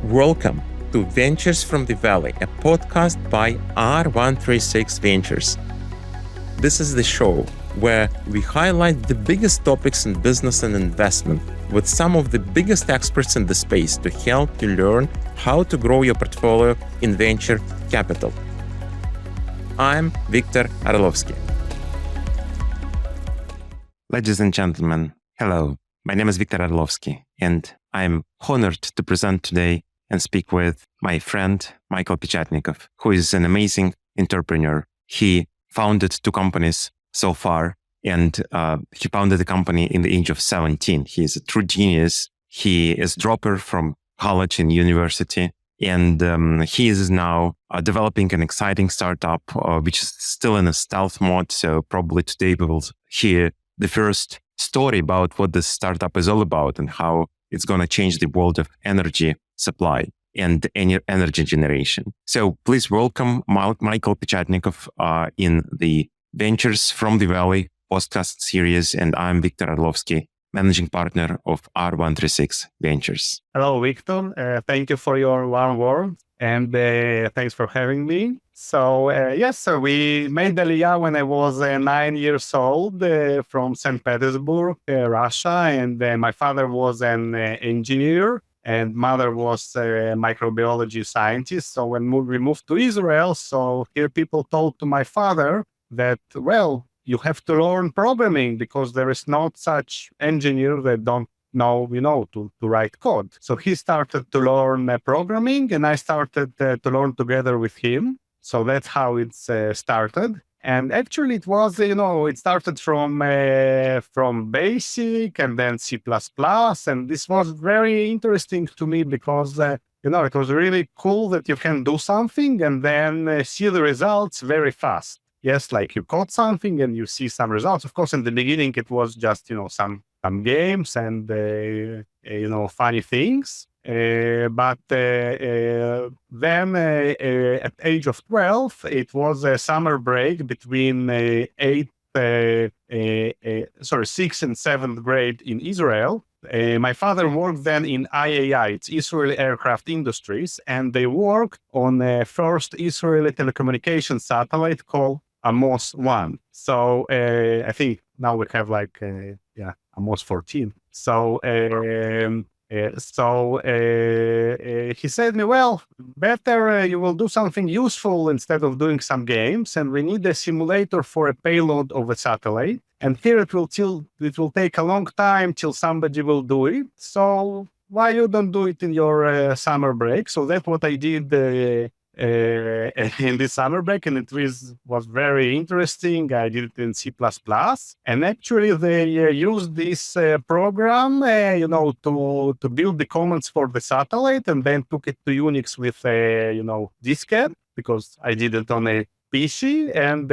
Welcome to Ventures from the Valley, a podcast by R136 Ventures. This is the show where we highlight the biggest topics in business and investment with some of the biggest experts in the space to help you learn how to grow your portfolio in venture capital. I'm Victor Orlovski. Ladies and gentlemen, hello. My name is Victor Orlovski, and I'm honored to present today and speak with my friend, Michael Pechatnikov, who is an amazing entrepreneur. He founded 2 companies so far, and he founded the company in the age of 17. He is a true genius. He is a dropper from college and university, and he is now developing an exciting startup, which is still in a stealth mode. So probably today we will hear the first story about what this startup is all about and how it's going to change the world of energy supply and energy generation. So please welcome Michael Pechatnikov in the Ventures from the Valley podcast series. And I'm Victor Orlovski, managing partner of R136 Ventures. Hello, Victor. Thank you for your warm words and thanks for having me. So we made Aliyah when I was 9 years old from St. Petersburg, Russia. And my father was an engineer and mother was a microbiology scientist. So when we moved to Israel, so here people told to my father that, well, you have to learn programming because there is not such engineer that don't know, to write code. So he started to learn programming and I started to learn together with him. So that's how it started. And actually it was, it started from basic and then C++. And this was very interesting to me because, it was really cool that you can do something and then see the results very fast. Yes, like you code something and you see some results. Of course, in the beginning, it was just, some games and, funny things. But then at age of 12, it was a summer break between 6th and 7th grade in Israel. My father worked then in IAI, it's Israeli Aircraft Industries, and they worked on the first Israeli telecommunications satellite called Amos 1. So I think now we have Amos 14. So he said to me, well, better you will do something useful instead of doing some games. And we need a simulator for a payload of a satellite. And here it will take a long time till somebody will do it. So why you don't do it in your summer break? So that's what I did in this summer break, and it was very interesting. I did it in C++, and actually they used this program, to build the commands for the satellite, and then took it to Unix with diskette because I did it on a PC, and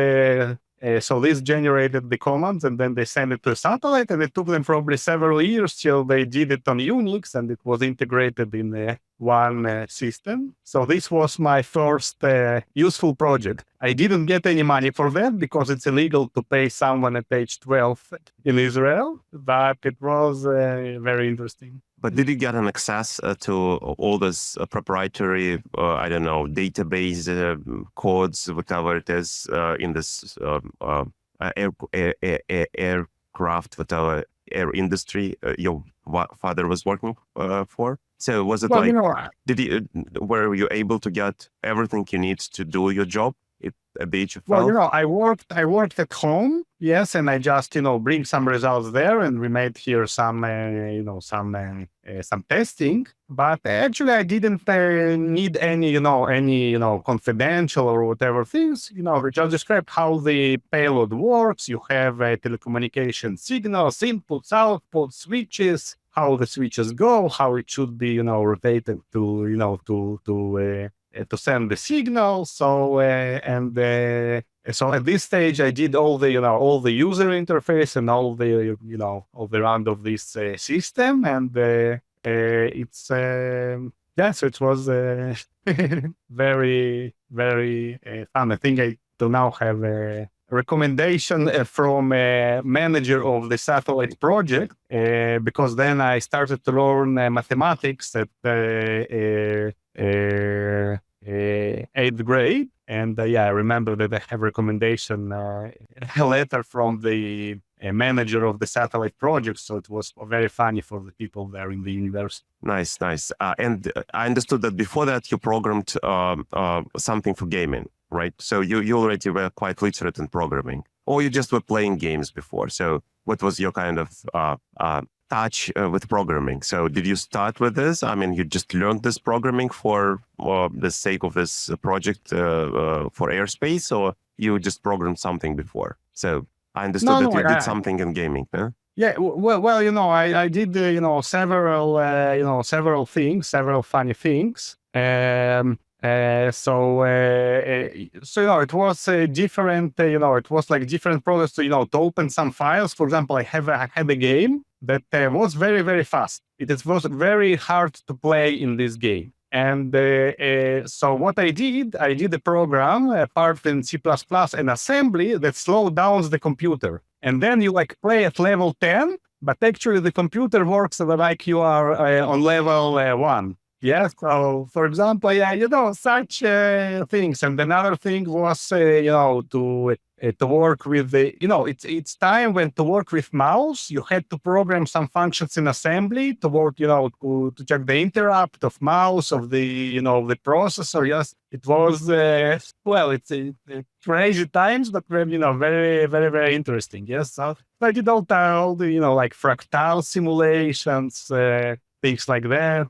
so this generated the commands, and then they sent it to a satellite, and it took them probably several years till they did it on Unix, and it was integrated in one system. So this was my first useful project. I didn't get any money for that because it's illegal to pay someone at age 12 in Israel, but it was very interesting. But did you get an access to all this proprietary, database codes, whatever it is, in this aircraft, whatever air industry your father was working for? So was it were you able to get everything you need to do your job at the age of 12? Well, I worked at home, yes, and I just, bring some results there, and we made here some testing. But actually, I didn't need any confidential or whatever things. We just described how the payload works. You have telecommunication signals, inputs, outputs, switches, how the switches go, how it should be, rotated to send the signal. So so at this stage, I did all the user interface and all the round of this system, and it's so it was very very fun. I think I do now have recommendation from a manager of the satellite project, because then I started to learn mathematics at 8th grade. And I remember that I have recommendation a letter from the manager of the satellite project. So it was very funny for the people there in the university. Nice. And I understood that before that you programmed something for gaming, right? So you already were quite literate in programming, or you just were playing games before. So what was your kind of touch with programming? So did you start with this? I mean, you just learned this programming for the sake of this project for airspace, or you just programmed something before? So I understood that you did something in gaming, huh? Yeah, well, I did, several things, several funny things. So it was different, it was like different products to open some files. For example, I had a game that was very, very fast. It was very hard to play in this game. And so what I did a program, part in C++ and assembly that slowed down the computer. And then you play at level 10, but actually the computer works like you are on level 1. Yes. So, for example, such things. And another thing was, to work with the, it's time when to work with mouse, you had to program some functions in assembly to work, to check the interrupt of mouse, of the, the processor. Yes, it was, it's crazy times, but, very, very, very interesting. Yes. So I did all the, fractal simulations, things like that.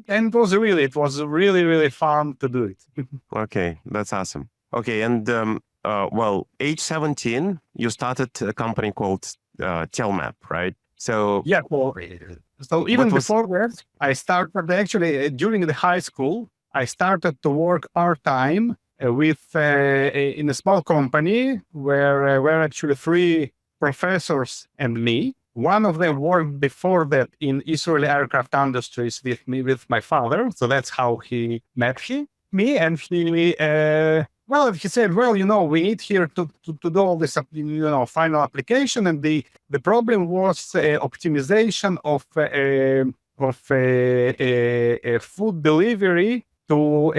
And it was really, really fun to do it. Okay, that's awesome. Okay, and age 17, you started a company called Telmap, right? So yeah, so even before that, I started actually during the high school. I started to work part-time with in a small company where were actually 3 professors and me. One of them worked before that in Israeli aircraft industries with me, with my father. So that's how he met me. And he said, we need here to do all this, final application. And the problem was optimization of food delivery to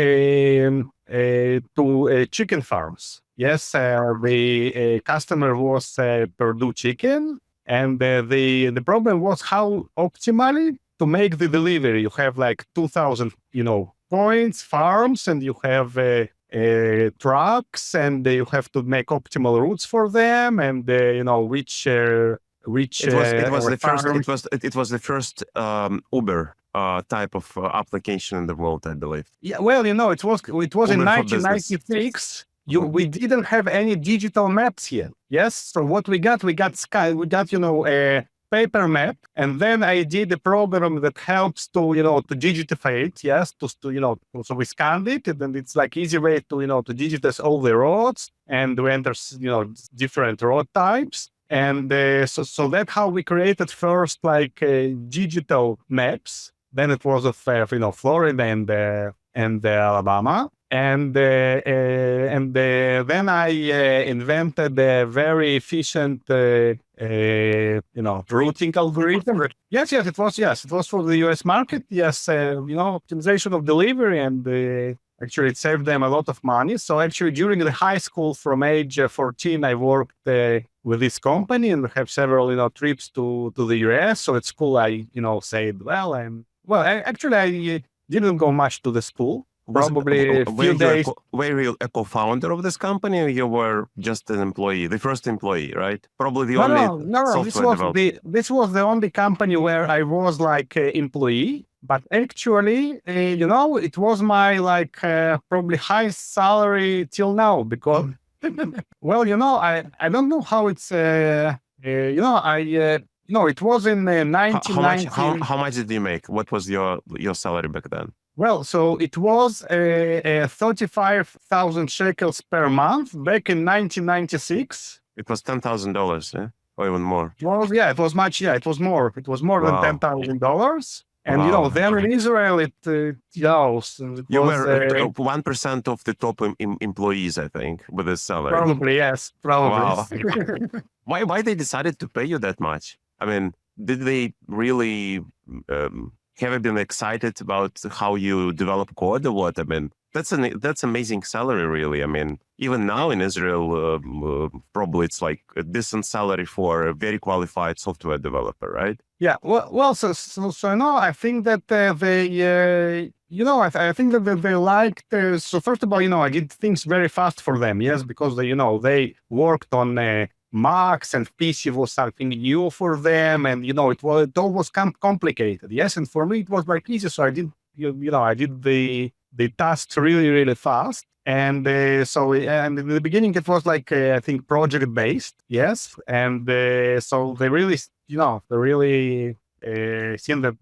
chicken farms. Yes, the customer was Purdue Chicken. And the problem was how optimally to make the delivery. You have 2,000, points, farms, and you have trucks, and you have to make optimal routes for them, and which it was the first Uber type of application in the world, I believe. Yeah, well, it was Uber in 1996. We didn't have any digital maps yet. Yes. So what we got a paper map, and then I did a program that helps to digitize it. Yes. So we scanned it, and then it's easy way to digitize all the roads, and we enter different road types. And so that's how we created first digital maps. Then it was of Florida and Alabama. And then I invented a very efficient, routing algorithm. Yes, it was for the US market. Yes, optimization of delivery, and actually it saved them a lot of money. So actually during the high school from age 14, I worked with this company and have several, trips to the US. So at school, I, said, I didn't go much to the school. Probably a few days. Were you a co-founder of this company, or you were just an employee, the first employee, right? Probably the only software developer. This was the only company where I was employee, but actually, it was my probably highest salary till now, because, I don't know how it's, it was in 1990. How much did you make? What was your salary back then? Well, so it was 35,000 shekels per month back in 1996. It was $10,000, yeah? Or even more? Well, it was much. Yeah, it was more. It was more than $10,000. And there in Israel, it you was, were 1% of the top employees, I think, with this salary. Probably, yes, probably. Wow. Why they decided to pay you that much? I mean, did they really have you been excited about how you develop code or what? I mean, that's amazing salary, really. I mean, even now in Israel, probably it's like a decent salary for a very qualified software developer, right? Yeah. Well. So no, I think that they. I think that they liked. So first of all, I did things very fast for them. Yes, because they worked on Macs and PC was something new for them, and it all was complicated. Yes, and for me it was very easy. So I did. I did the tasks really, really fast. And and in the beginning, it was like, I think, project based. Yes. And so they really, they really seen that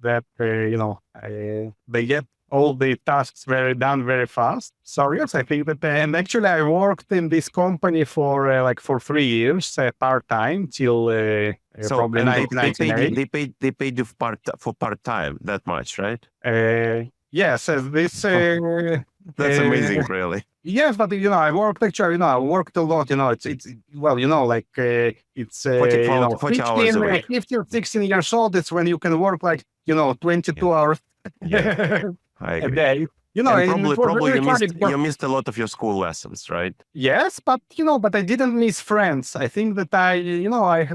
they get all the tasks done very fast. So yes, I think that, and actually I worked in this company for 3 years, part-time till probably 1998. They paid you for part-time that much, right? Yes, this. That's amazing, really. Yes, but I worked I worked a lot. It's it's 40 hours a week. 15 or 16 years old. It's when you can work 22 hours I a agree. day. And probably you missed a lot of your school lessons, right? Yes, but I didn't miss friends. I think that I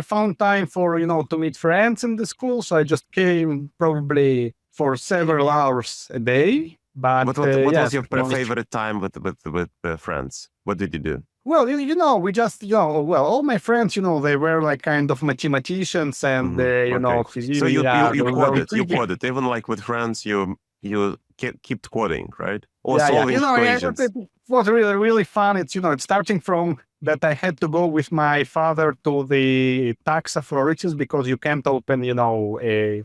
found time for to meet friends in the school. So I just came probably for several hours a day. But what was your favorite time with friends? What did you do? Well, we just, all my friends, they were kind of mathematicians and, physicians. So you coded, even with friends, you kept coding, right? Or solving equations. It was really, really fun. It's, it's starting from that I had to go with my father to the tax authorities because you can't open, a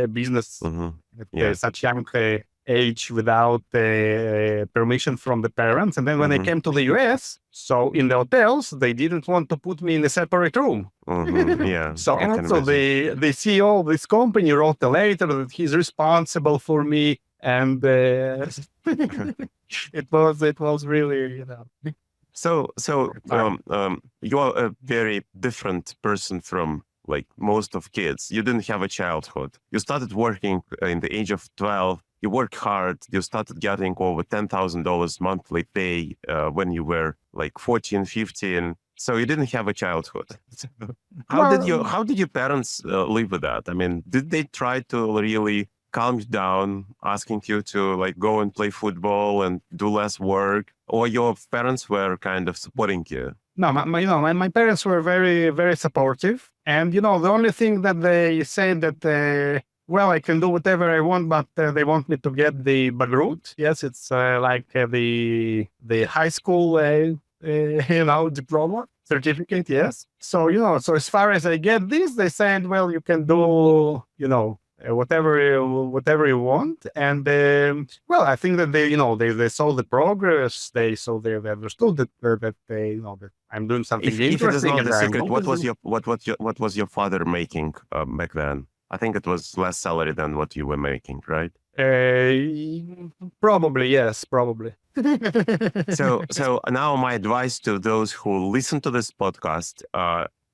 business at such young age without permission from the parents. And then when I came to the US, so in the hotels, they didn't want to put me in a separate room. Yeah. So the CEO of this company wrote a letter that he's responsible for me. And it was really, So you're a very different person from most of kids. You didn't have a childhood. You started working in the age of 12. You worked hard. You started getting over $10,000 monthly pay when you were 14, 15. So you didn't have a childhood. How did your parents live with that? I mean, did they try to really calm you down, asking you to go and play football and do less work, or your parents were kind of supporting you? No, my parents were very, very supportive. And, the only thing that they said that, I can do whatever I want, but they want me to get the bagrut. Yes, it's the high school, diploma certificate. Yes. So, so as far as I get this, they said, well, you can do, whatever you want. And I think that they saw the progress. They understood that that I'm doing something If interesting. it is not a secret, what was your father making back then? I think it was less salary than what you were making, right? Probably, yes, probably. So now my advice to those who listen to this podcast,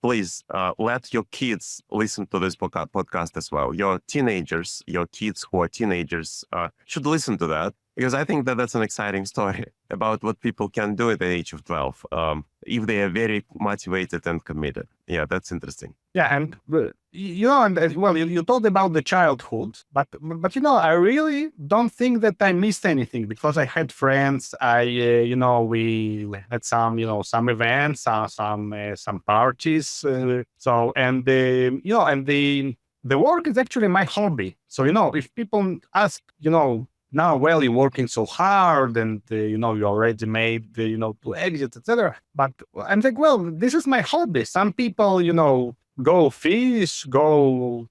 please let your kids listen to this podcast as well. Your kids who are teenagers should listen to that, because I think that that's an exciting story about what people can do at the age of 12 if they are very motivated and committed. Yeah, that's interesting. Yeah, and you talked about the childhood, but I really don't think that I missed anything because I had friends. We had some events, some parties. The work is actually my hobby. So if people ask, now, you're working so hard and, you already made, 2 exits, etc. But I'm like, this is my hobby. Some people, go fish, go,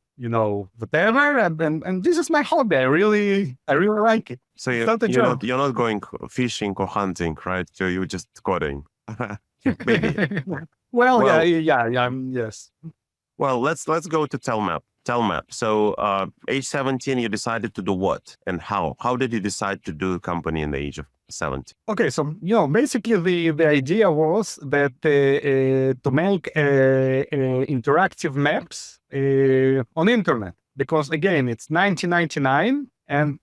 whatever. And this is my hobby. I really like it. So you're not going fishing or hunting, right? So you're just coding. Maybe. Yes. Well, let's go to Telmap. Telmap. So age 17, you decided to do what and how? How did you decide to do a company in the age of 70? Okay, so basically the idea was that to make interactive maps on internet, because again it's 1999 and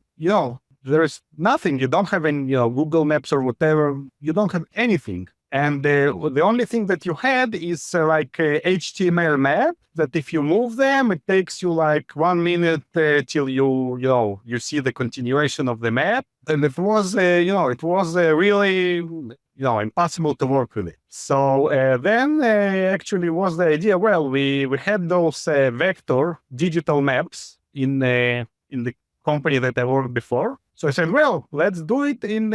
there is nothing. You don't have any Google Maps or whatever. You don't have anything. And the only thing that you had is like a HTML map that if you move them, it takes you like 1 minute till you see the continuation of the map. And it was, really, impossible to work with it. So then actually was the idea, well, we had those vector digital maps in the company that I worked before. So I said, well, let's do it in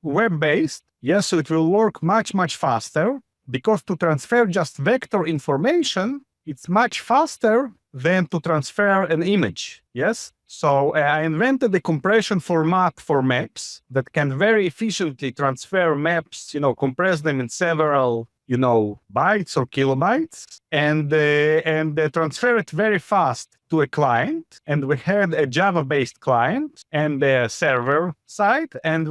web-based. Yes, so it will work much, much faster because to transfer just vector information, it's much faster than to transfer an image. Yes. So I invented the compression format for maps that can very efficiently transfer maps, compress them in several, bytes or kilobytes and transfer it very fast to a client. And we had a Java-based client and a server side. And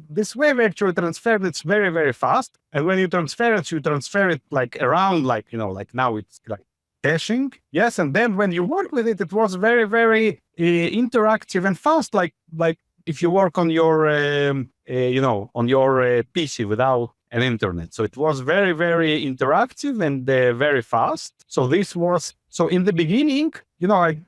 this way we actually transferred it very, very fast. And when you transfer it like around, like now it's like caching. Yes. And then when you work with it, it was very, very interactive and fast. Like if you work on your, on your PC without an internet. So it was very, very interactive and very fast. So in the beginning, I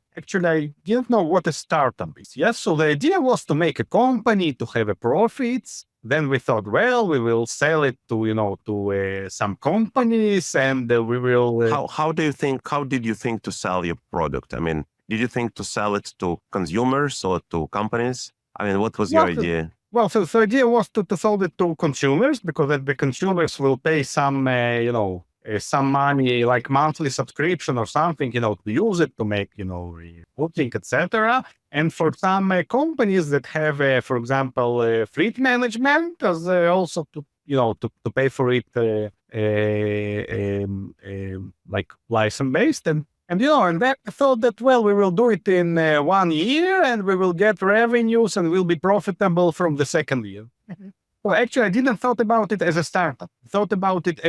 didn't know what a startup is. Yes. So the idea was to make a company, to have a profits. Then we thought, well, we will sell it to some companies and we will... How did you think to sell your product? I mean, did you think to sell it to consumers or to companies? I mean, what was your idea? Well, so the idea was to sell it to consumers because the consumers will pay some, some money, like monthly subscription or something, to use it to make, rebooting, etc. And for some companies that have, for example, fleet management, as also to pay for it, like license based and then I thought that, well, we will do it in 1 year and we will get revenues and we'll be profitable from the second year. Well, actually, I didn't thought about it as a startup. I thought about it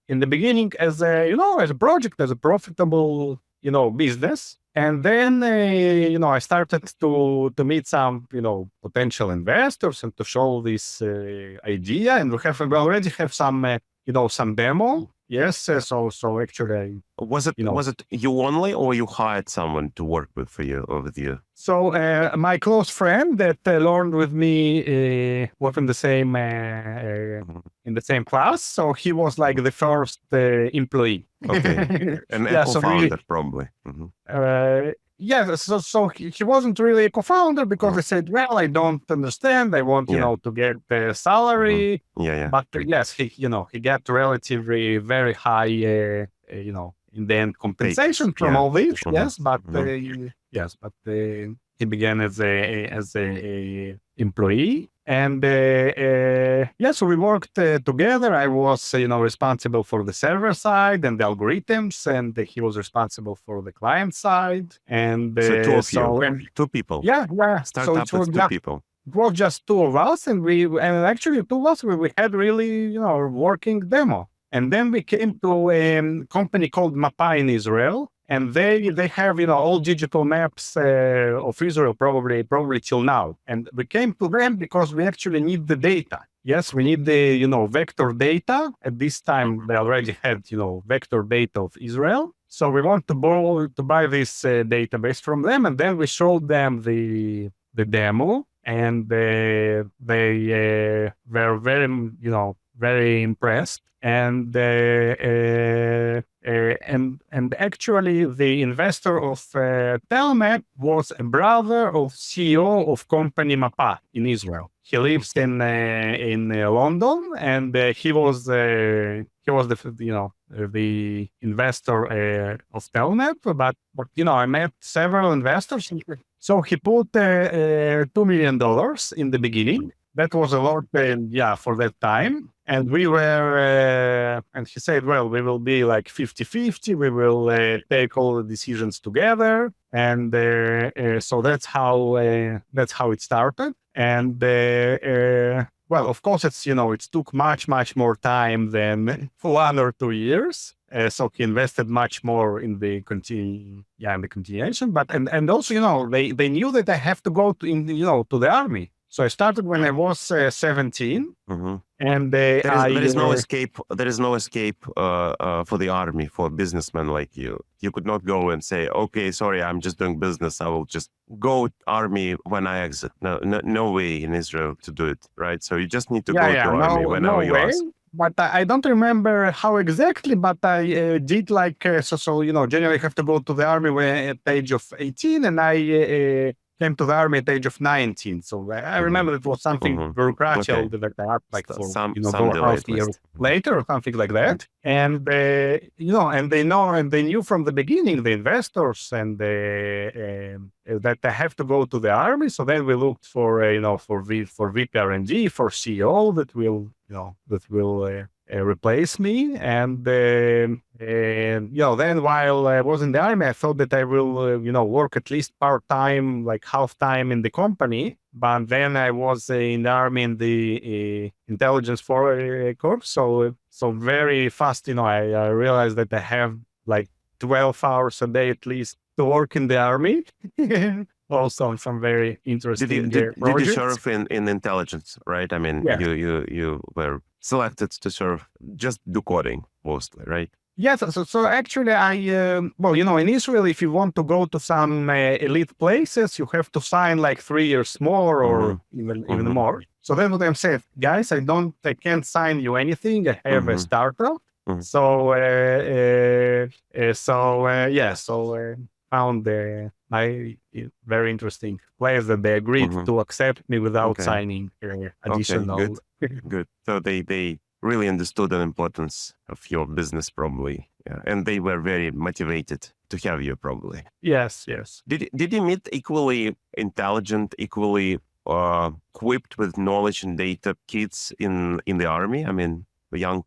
in the beginning as as a project, as a profitable, business. And then, I started to meet some, potential investors and to show this idea. And we already have some, some demo. Yes. So actually, was it you only, or you hired someone to work with you? So my close friend that learned with me was in the same class. So he was like the first employee. Okay, and a co-founder probably. Mm-hmm. Yes, so he wasn't really a co-founder because he said, well, I don't understand. I want, to get the salary. Mm-hmm. Yeah. But yes, he got relatively very high, in the end compensation from all this. Mm-hmm. Yes, but he began as a employee. And so we worked together. I was, responsible for the server side and the algorithms, and he was responsible for the client side. And so two of you, two people. Yeah. Startup with two people. It was just two of us, and actually two of us, we had really, working demo. And then we came to a company called Mapa in Israel. And they have, all digital maps of Israel, probably till now. And we came to them because we actually need the data. Yes, we need the, vector data. At this time, they already had, vector data of Israel. So we want to buy this database from them. And then we showed them the demo. And they were very, very impressed. And actually, the investor of Telmap was a brother of CEO of company Mapa in Israel. He lives in London, and he was the investor of Telmap. But I met several investors. So he put $2 million in the beginning. that was a lot, for that time. And we were, and he said, well, we will be like 50-50. We will take all the decisions together. And so that's how it started. And well, of course, it took much more time than 1 or 2 years. So he invested much more in the continuation. But and also, they knew that I have to go to the army. So I started when I was 17, and there is no escape. There is no escape for the army, for a businessman like you. You could not go and say, "Okay, sorry, I'm just doing business. I will just go army when I exit." No way in Israel to do it, right? So you just need to go to army whenever you ask. But I don't remember how exactly, but I did like, generally you have to go to the army at the age of 18, and I came to the army at the age of 19. So I remember it was something bureaucratic that I had like for, some half a year later or something like that. And, and they knew from the beginning, the investors and that I have to go to the army. So then we looked for, for VP R&D, for CEO that will replace me. And, then while I was in the army, I thought that I will, work at least part-time, like half-time in the company. But then I was in the army in the intelligence corps. So very fast, I realized that I have like 12 hours a day at least to work in the army. Also some very interesting Did you serve in intelligence, right? I mean, you were selected to serve, just do coding mostly, right? Yes. So actually in Israel, if you want to go to some elite places, you have to sign like 3 years more or even more. So that's what I'm saying, guys, I can't sign you anything. I have a startup. So, found my very interesting place that they agreed to accept me without signing additional. Good. So they really understood the importance of your business, probably, and they were very motivated to have you, probably. Yes. Did you meet equally intelligent, equally equipped with knowledge and data kids in the army? I mean, young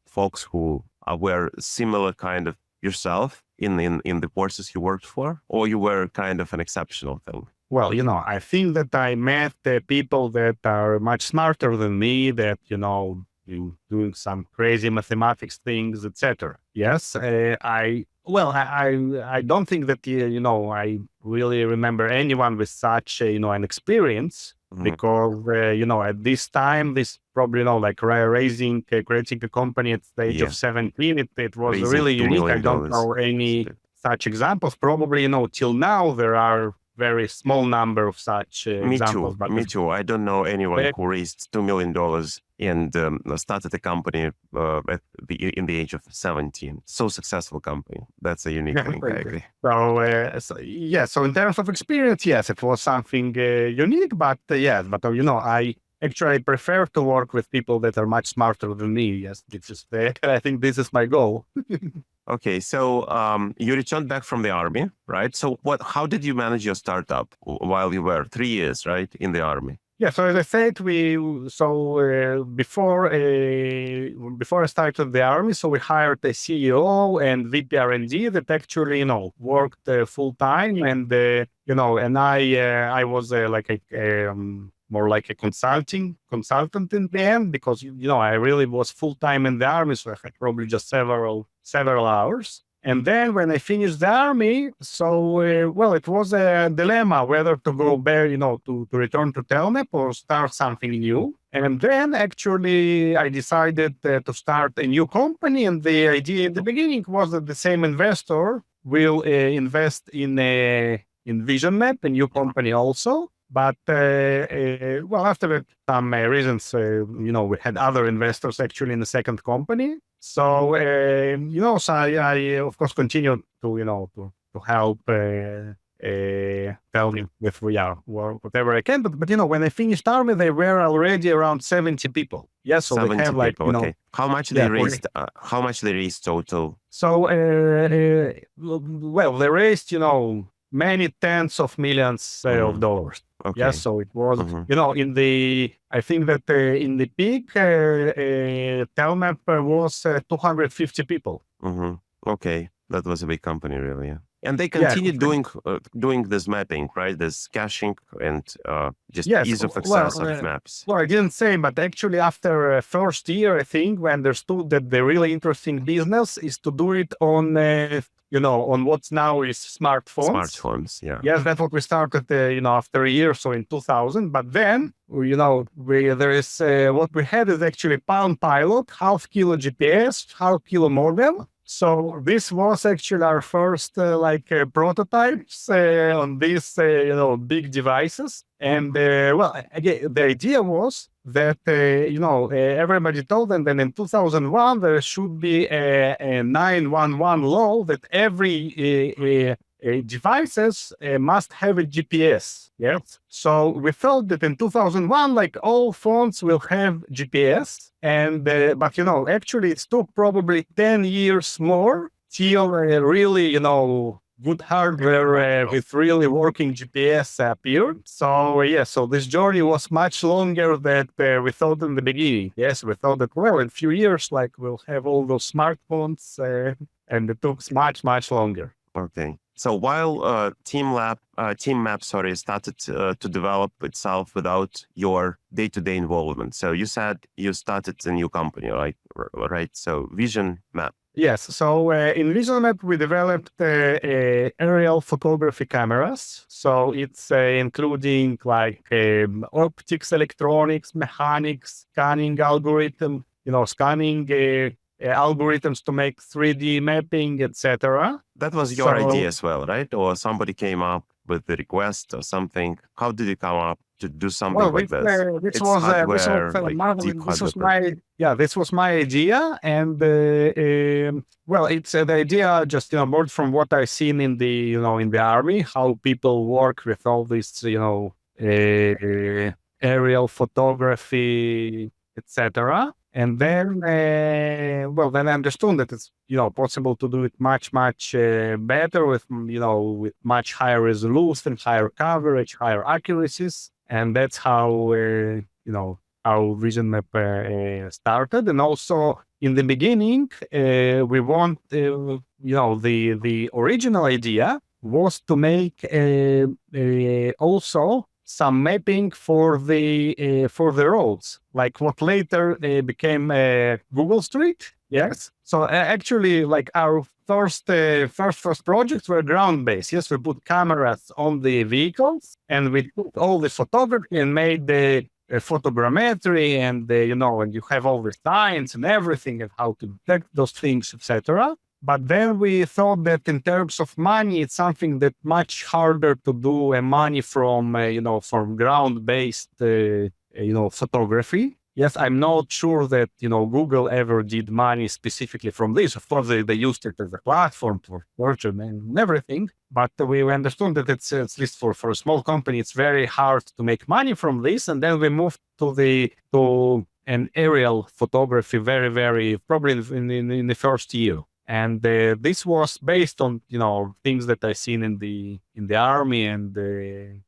folks who were similar kind of yourself in the forces you worked for, or you were kind of an exceptional thing? Well, I think that I met people that are much smarter than me, that, doing some crazy mathematics things, etc. Yes, I don't think that, I really remember anyone with such, an experience. Because, at this time, this probably, like creating a company at the age of 17, it was Raising really $2 unique. million. I don't know any such examples. Probably, till now, there are very small number of such examples. Me too. I don't know anyone who raised $2 million and started a company in the age of 17. So successful company. That's a unique thing. I agree. So in terms of experience, yes, it was something unique. But I actually prefer to work with people that are much smarter than me. Yes, I think this is my goal. Okay, so you returned back from the army, right? So how did you manage your startup while you were 3 years, right, in the army? Yeah, so as I said, before I started the army, so we hired a CEO and VP R&D that actually, worked full time, and and I was more like a consultant in the end, because I really was full time in the army, so I had probably just several hours. And then when I finished the army, so it was a dilemma whether to go back, to return to Telnet or start something new. And then actually I decided to start a new company. And the idea in the beginning was that the same investor will invest in VisionMap, a new company also. But after some reasons, we had other investors actually in the second company. So so I of course continued to help tell me with whatever I can. But when I finished army, they were already around 70 people. Yes, so 70 they have like people. Okay. How much they raised? How much they raised total? So they raised many tens of millions of dollars. Okay. Yes, so it was, I think that in the peak, Telmap was 250 people. Okay, that was a big company, really. Yeah. And they Yeah. continued doing this mapping, right? This caching and just Yes, ease of access of maps. Well, I didn't say, but actually after first year, I think we understood that the really interesting business is to do it on, on what's now is smartphones. Smartphones, yeah. Yes, that's what we started, after a year, so in 2000. But then, what we had is actually Palm Pilot, half kilo GPS, half kilo modem. So this was actually our first prototypes on these big devices. And again, the idea was that everybody told them that in 2001 there should be a 911 law that every devices must have a GPS. Yes. So we thought that in 2001, like all phones will have GPS. And, but actually it took probably 10 years more till really, good hardware with really working GPS appeared. So so this journey was much longer than we thought in the beginning. Yes, we thought that, well, in a few years, we'll have all those smartphones and it took much longer. Okay. So while Team Map, started to develop itself without your day-to-day involvement. So you said you started a new company, right? So Vision Map. Yes. So in Vision Map, we developed aerial photography cameras. So it's including optics, electronics, mechanics, scanning algorithm, scanning algorithms to make 3D mapping, etc. That was your idea as well, right? Or somebody came up with the request or something? How did you come up to do something like this? This was my idea, and it's the idea just more from what I've seen in the in the army, how people work with all this aerial photography, etc. And then, then I understood that it's, possible to do it much better with, with much higher resolution, higher coverage, higher accuracies. And that's how, how Vision Map started. And also in the beginning, we want, the original idea was to make also some mapping for the roads, like what later became Google Street. Yes. So actually, our first projects were ground-based. Yes, we put cameras on the vehicles, and we took all the photography and made the photogrammetry, and and you have all the signs and everything, and how to detect those things, etc. But then we thought that in terms of money, it's something that much harder to do money from, from ground-based, photography. Yes, I'm not sure that, Google ever did money specifically from this. Of course, they used it as a platform for fortune and everything. But we understood that it's, at least for a small company, it's very hard to make money from this. And then we moved to an aerial photography very, probably in the first year. And this was based on things that I seen in the army and the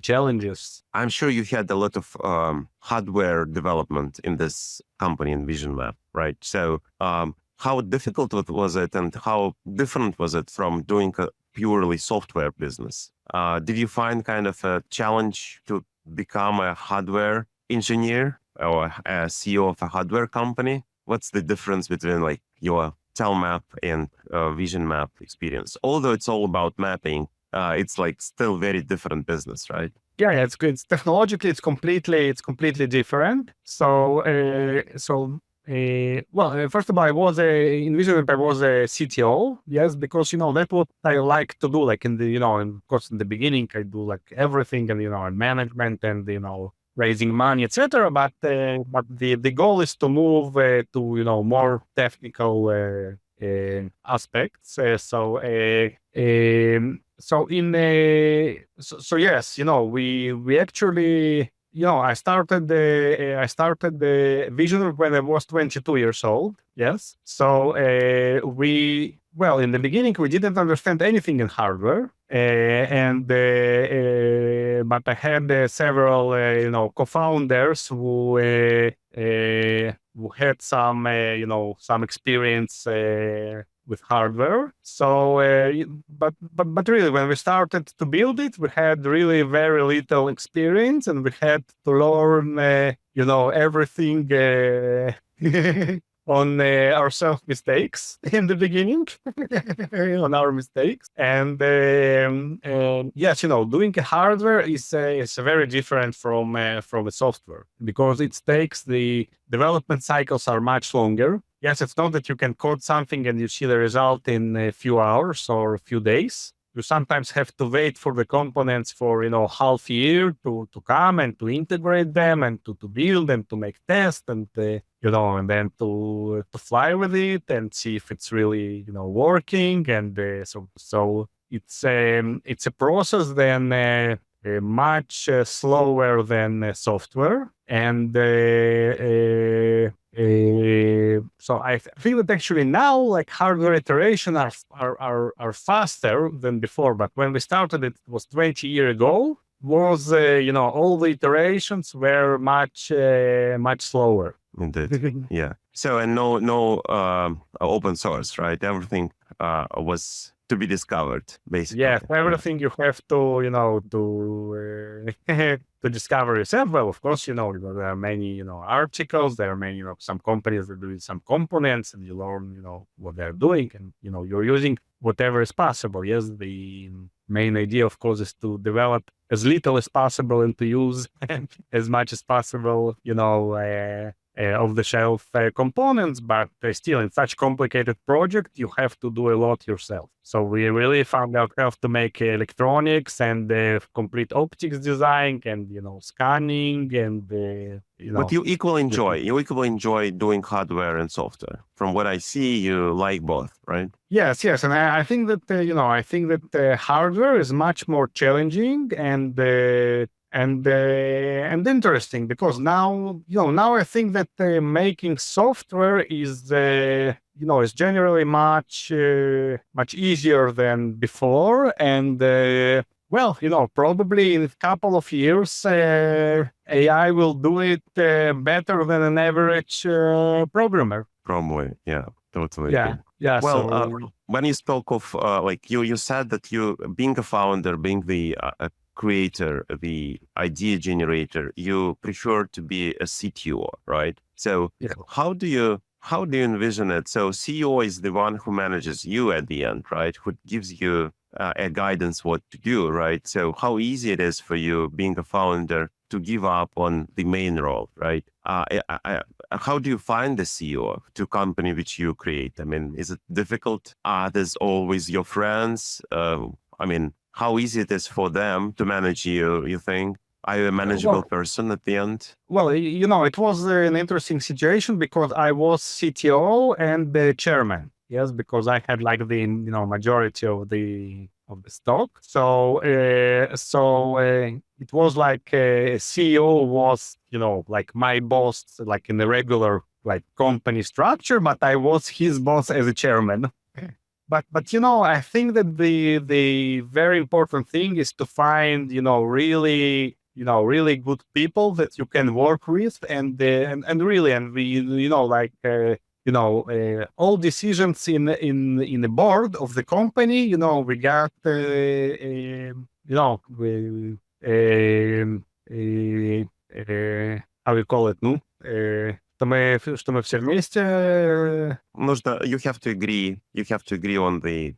challenges. I'm sure you had a lot of hardware development in this company in Vision Lab, right? So how difficult was it, and how different was it from doing a purely software business? Did you find kind of a challenge to become a hardware engineer or a CEO of a hardware company? What's the difference between your Telmap and Vision Map experience? Although it's all about mapping, it's still very different business, right? Yeah, it's good. Technologically, it's completely different. So, first of all, I was in Vision Map, I was a CTO. Yes, because that's what I like to do. Like in the and of course in the beginning, I do everything and and management and raising money, etc. But the goal is to move to more technical aspects. Yes, we actually I started the Vision when I was 22 years old. Yes. So in the beginning, we didn't understand anything in hardware, but I had several, co-founders who had some experience with hardware. So, but really, when we started to build it, we had really very little experience, and we had to learn, everything on our self mistakes in the beginning, on our mistakes. And yes, doing a hardware is very different from a software, because it takes the development cycles are much longer. Yes, it's not that you can code something and you see the result in a few hours or a few days. You sometimes have to wait for the components for, half a year to come and to integrate them and to build and to make tests and, and then to fly with it and see if it's really, working. And so it's a process then much slower than software. And so I feel that actually now, like, hardware iteration are faster than before. But when we started, it was 20 years ago. Was all the iterations were much slower. Indeed. Yeah. So, and no open source, right? Everything was to be discovered, basically. Yes, everything you have to, to discover yourself. Well, of course, there are many, articles. There are many, some companies that do some components, and you learn, what they're doing, and you're using whatever is possible. Yes, the main idea, of course, is to develop as little as possible and to use as much as possible, off-the-shelf components, but still, in such complicated project, you have to do a lot yourself. So we really found out how to make electronics and complete optics design and scanning and But you equally enjoy doing hardware and software. From what I see, you like both, right? Yes, and I think that hardware is much more challenging and interesting, because now I think that making software is is generally much easier than before. And probably in a couple of years AI will do it better than an average programmer. Probably, yeah, totally. Yeah. Well, when you spoke of you said that you, being a founder, being the creator, the idea generator, you prefer to be a CTO, right? So yeah. How do you envision it? So CEO is the one who manages you at the end, right? Who gives you a guidance what to do, right? So how easy it is for you, being a founder, to give up on the main role, right? How do you find the CEO to company which you create? I mean, is it difficult? There's always your friends. How easy it is for them to manage you, you think? Are you a manageable person at the end? Well, it was an interesting situation, because I was CTO and the chairman. Yes, because I had like the majority of the stock. So it was like CEO was like my boss, like in the regular like company structure, but I was his boss as a chairman. But I think that the very important thing is to find really good people that you can work with, and we all decisions in the board of the company, we got how we call it, no? Что мы все вместе. You have to agree on the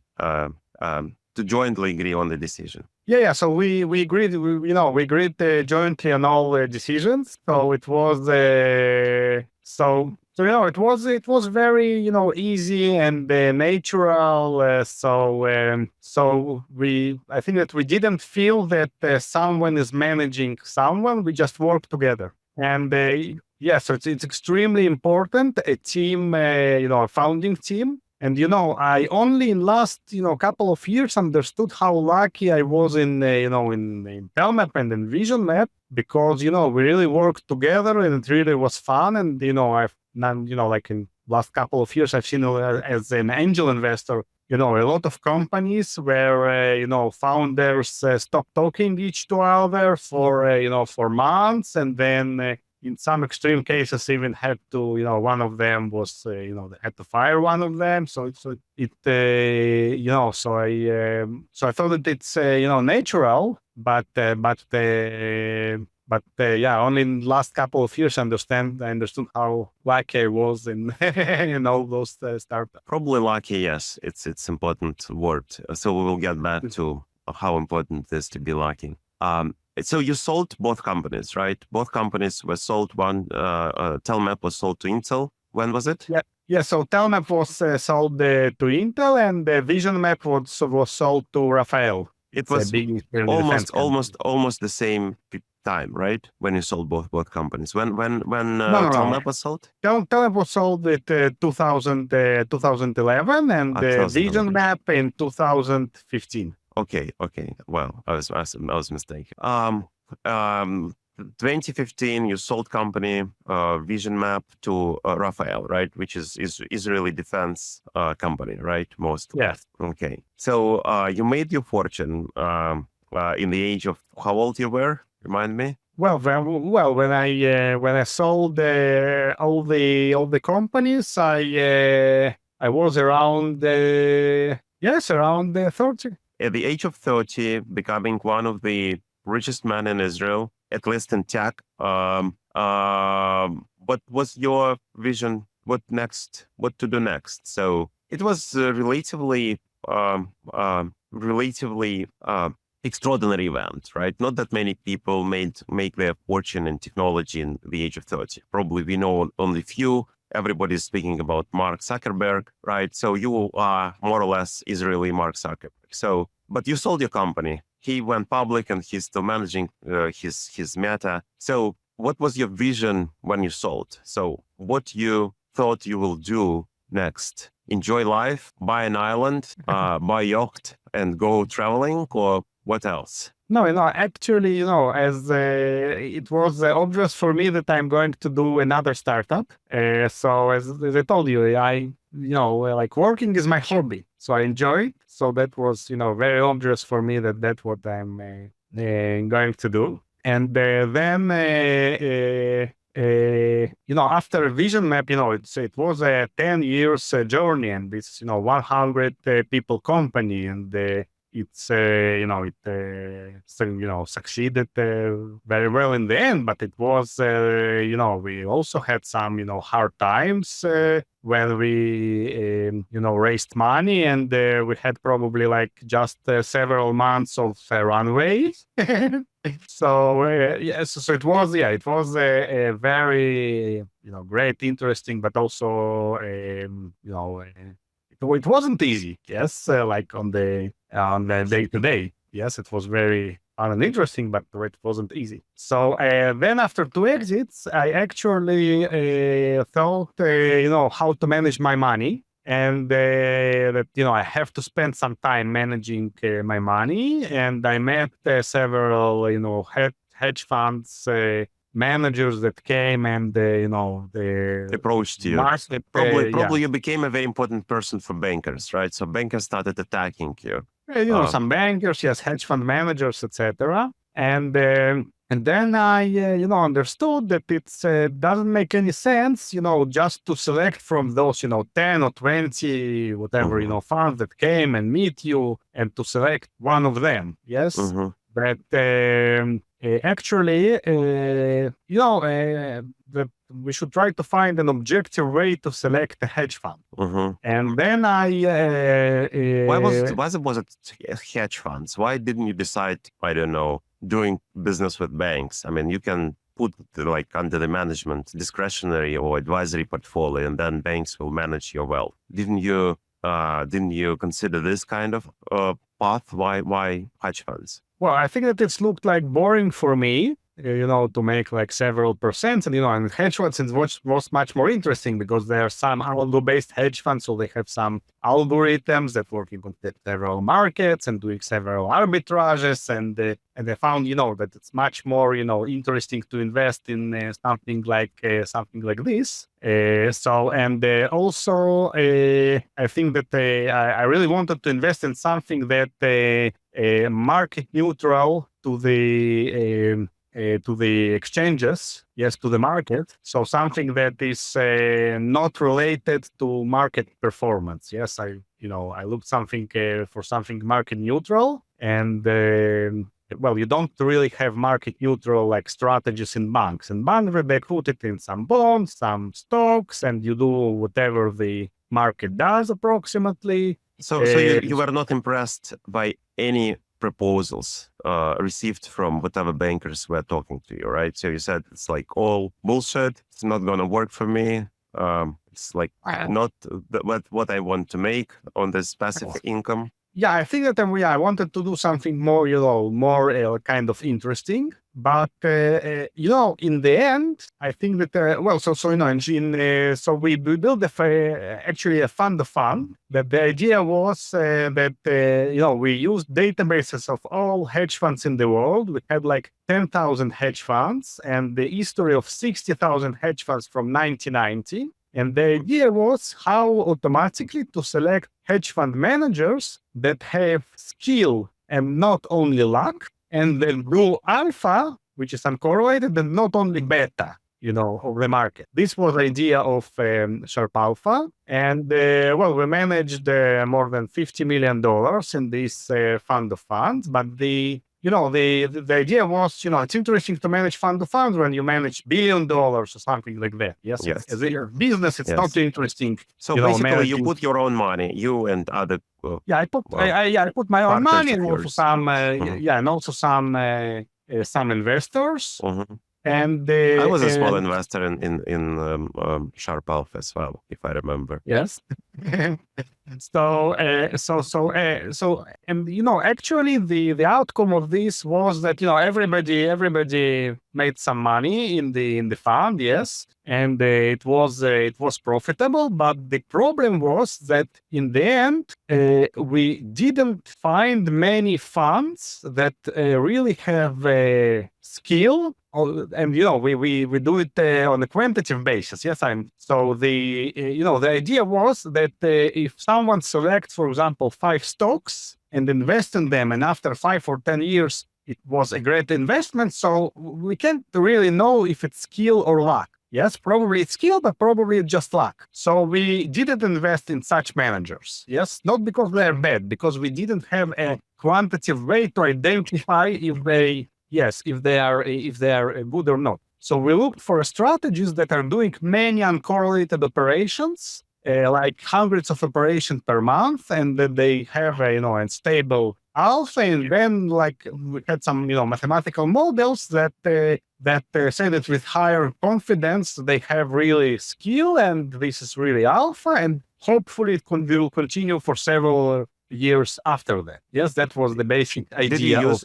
to jointly agree on the decision. Yeah. So we agreed. We agreed jointly on all decisions. So it was it was very easy and natural. I think that we didn't feel that someone is managing someone. We just work together. And so it's extremely important, a team, a founding team. And, I only in last, couple of years understood how lucky I was in Telmap and in Vision Map, because, we really worked together and it really was fun. And, I've done, like in last couple of years, I've seen as an angel investor, a lot of companies where, founders stop talking each to other for months. And then in some extreme cases, even had to, one of them was, they had to fire one of them. So so I thought that it's, natural, but only in the last couple of years, I understood how lucky I was in, in all those startups. Probably lucky, yes. It's important word. So we will get back to how important it is to be lucky. So you sold both companies, right? Both companies were sold. One, Telmap was sold to Intel. When was it? Yeah. So Telmap was sold to Intel, and Vision Map was sold to Rafael. It was almost the same time, right? When you sold both companies. When Telmap was sold? Telmap was sold in 2011, and Vision Map in 2015. Okay. Well, I was mistaken. 2015, you sold company Vision Map to Rafael, right? Which is Israeli defense company, right? Yes. Okay. So you made your fortune in the age of how old you were? Remind me. Well, when I sold all the companies, I was around around 30. At the age of 30, becoming one of the richest men in Israel, at least in tech. What was your vision? What next? What to do next? So it was relatively extraordinary event, right? Not that many people make their fortune in technology in the age of 30. Probably we know only few. Everybody's speaking about Mark Zuckerberg, right? So you are more or less Israeli Mark Zuckerberg. So, but you sold your company. He went public and he's still managing his Meta. So what was your vision when you sold? So what you thought you will do next? Enjoy life, buy an island, buy a yacht and go traveling, or what else? No, actually, as it was obvious for me that I'm going to do another startup. So as I told you, like working is my hobby. So I enjoy it. So that was, very obvious for me that that's what I'm going to do. And then, after Vision Map, it was a 10 years journey, and it's, 100 people company, and it's succeeded very well in the end, but it was we also had some hard times when we raised money, and we had probably like just several months of runway. So it was a very great, interesting, but also it wasn't easy. Yes, like on the day to day. Yes, it was very fun and interesting, but it wasn't easy. So then after 2 exits, I actually thought how to manage my money, and that I have to spend some time managing my money. And I met several hedge funds managers that came and they approached you. Probably you became a very important person for bankers, right? So bankers started attacking you. Some bankers, yes, hedge fund managers, etc. And then I understood that it doesn't make any sense just to select from those 10 or 20 whatever funds that came and meet you, and to select one of them. Yes. But actually, that we should try to find an objective way to select a hedge fund. And then why was it hedge funds? Why didn't you decide, I don't know, doing business with banks? I mean, you can put like under the management discretionary or advisory portfolio, and then banks will manage your wealth. Didn't you consider this kind of path? Why hedge funds? Well, I think that it's looked like boring for me. to make like several percent. And hedge funds was much more interesting because there are some algo-based hedge funds, so they have some algorithms that working on several markets and doing several arbitrages, and they found that it's much more interesting to invest in something like this. Also, I think that I really wanted to invest in something that market neutral to the exchanges, yes, to the market. So something that is not related to market performance. Yes, I looked for something market neutral, and you don't really have market neutral like strategies in banks. In banks, they put it in some bonds, some stocks, and you do whatever the market does approximately. So you were not impressed by any proposals received from whatever bankers were talking to you, right? So you said it's like all bullshit. It's not going to work for me. It's like not what I want to make on this passive income. Yeah, I think that I wanted to do something more, more kind of interesting. But in the end, I think that so we built actually a fund of fund. That the idea was that we used databases of all hedge funds in the world. We had like 10,000 hedge funds and the history of 60,000 hedge funds from 1990. And the idea was how automatically to select hedge fund managers that have skill and not only luck, and then do alpha, which is uncorrelated, and not only beta, of the market. This was the idea of Sharp Alpha. And we managed more than $50 million in this fund of funds. But the idea was, it's interesting to manage fund of funds when you manage $1 billion or something like that. Yes. As a business, it's not interesting. So basically, you put your own money, you and other. I put my own money and also some some investors. Mm-hmm. And I was a small investor in Sharp Alpha as well, if I remember. Yes. So actually the outcome of this was that everybody made some money in the fund, yes, and it was profitable. But the problem was that in the end we didn't find many funds that really have skill. And we do it on a quantitative basis. Yes, so the idea was that if someone selects, for example, 5 stocks and invest in them, and after 5 or 10 years it was a great investment, so we can't really know if it's skill or luck. Yes, probably it's skill, but probably it's just luck. So we didn't invest in such managers. Yes, not because they're bad, because we didn't have a quantitative way to identify if they are good or not. So we looked for strategies that are doing many uncorrelated operations, like hundreds of operations per month, and that they have a stable alpha. And then we had some mathematical models that say that with higher confidence they have really skill, and this is really alpha, and hopefully it will continue for several years after that. Yes, that was the basic idea.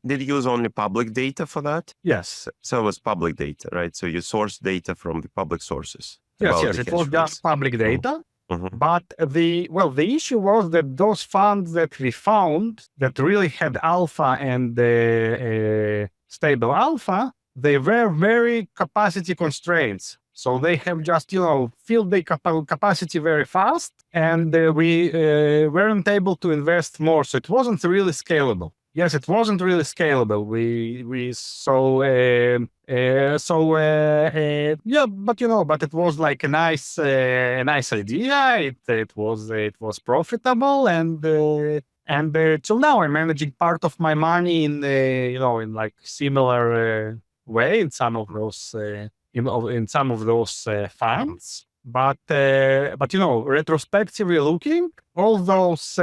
Did you use only public data for that? Yes. So it was public data, right? So you source data from the public sources. Yes, it was just public data. Mm-hmm. But the issue was that those funds that we found that really had alpha and stable alpha, they were very capacity constraints. So they have just, filled the capacity very fast, and we weren't able to invest more. So it wasn't really scalable. Yes, it wasn't really scalable. But it was like a nice idea. It was profitable, and till now I'm managing part of my money in like similar way in some of those. In some of those funds, but retrospectively looking, all those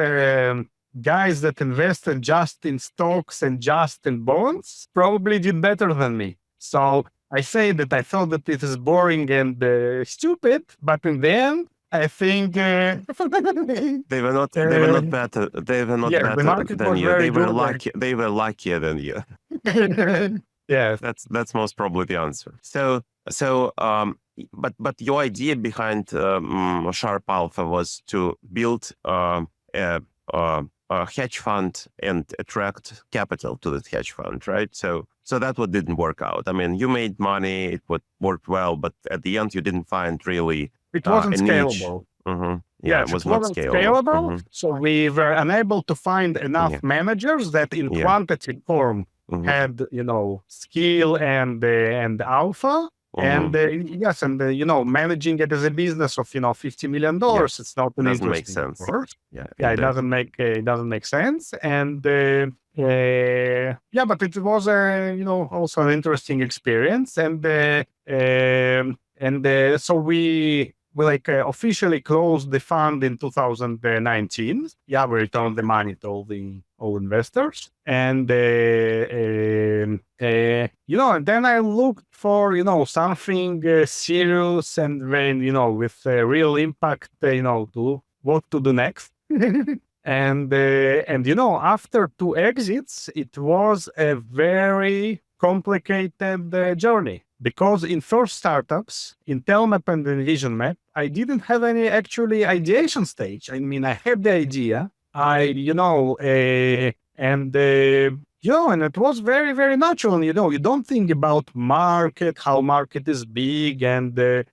guys that invested just in stocks and just in bonds probably did better than me. So I say that I thought that it is boring and stupid, but in the end, I think they were not better. They were not better than you. They were luckier than you. Yeah, that's most probably the answer. But your idea behind Sharp Alpha was to build a hedge fund and attract capital to the hedge fund, right? So that what didn't work out. I mean, you made money, it worked well, but at the end you didn't find really it wasn't a niche. scalable. Yeah, Yes, it was it not wasn't scalable. So we were unable to find enough managers that in quantity form had, skill and alpha. And yes, and managing it as a business of $50 million, it's not an doesn't make interesting sense. course. Yeah, It doesn't make sense. And but it was also an interesting experience. And so we officially closed the fund in 2019. We returned the money to all investors. And and then I looked for something serious and very with real impact. To what to do next. And after 2 exits, it was a very complicated journey. Because in first startups, in Telmap and in VisionMap, I didn't have any actually ideation stage. I mean, I had the idea, and it was very, very natural. You don't think about market, how market is big, and you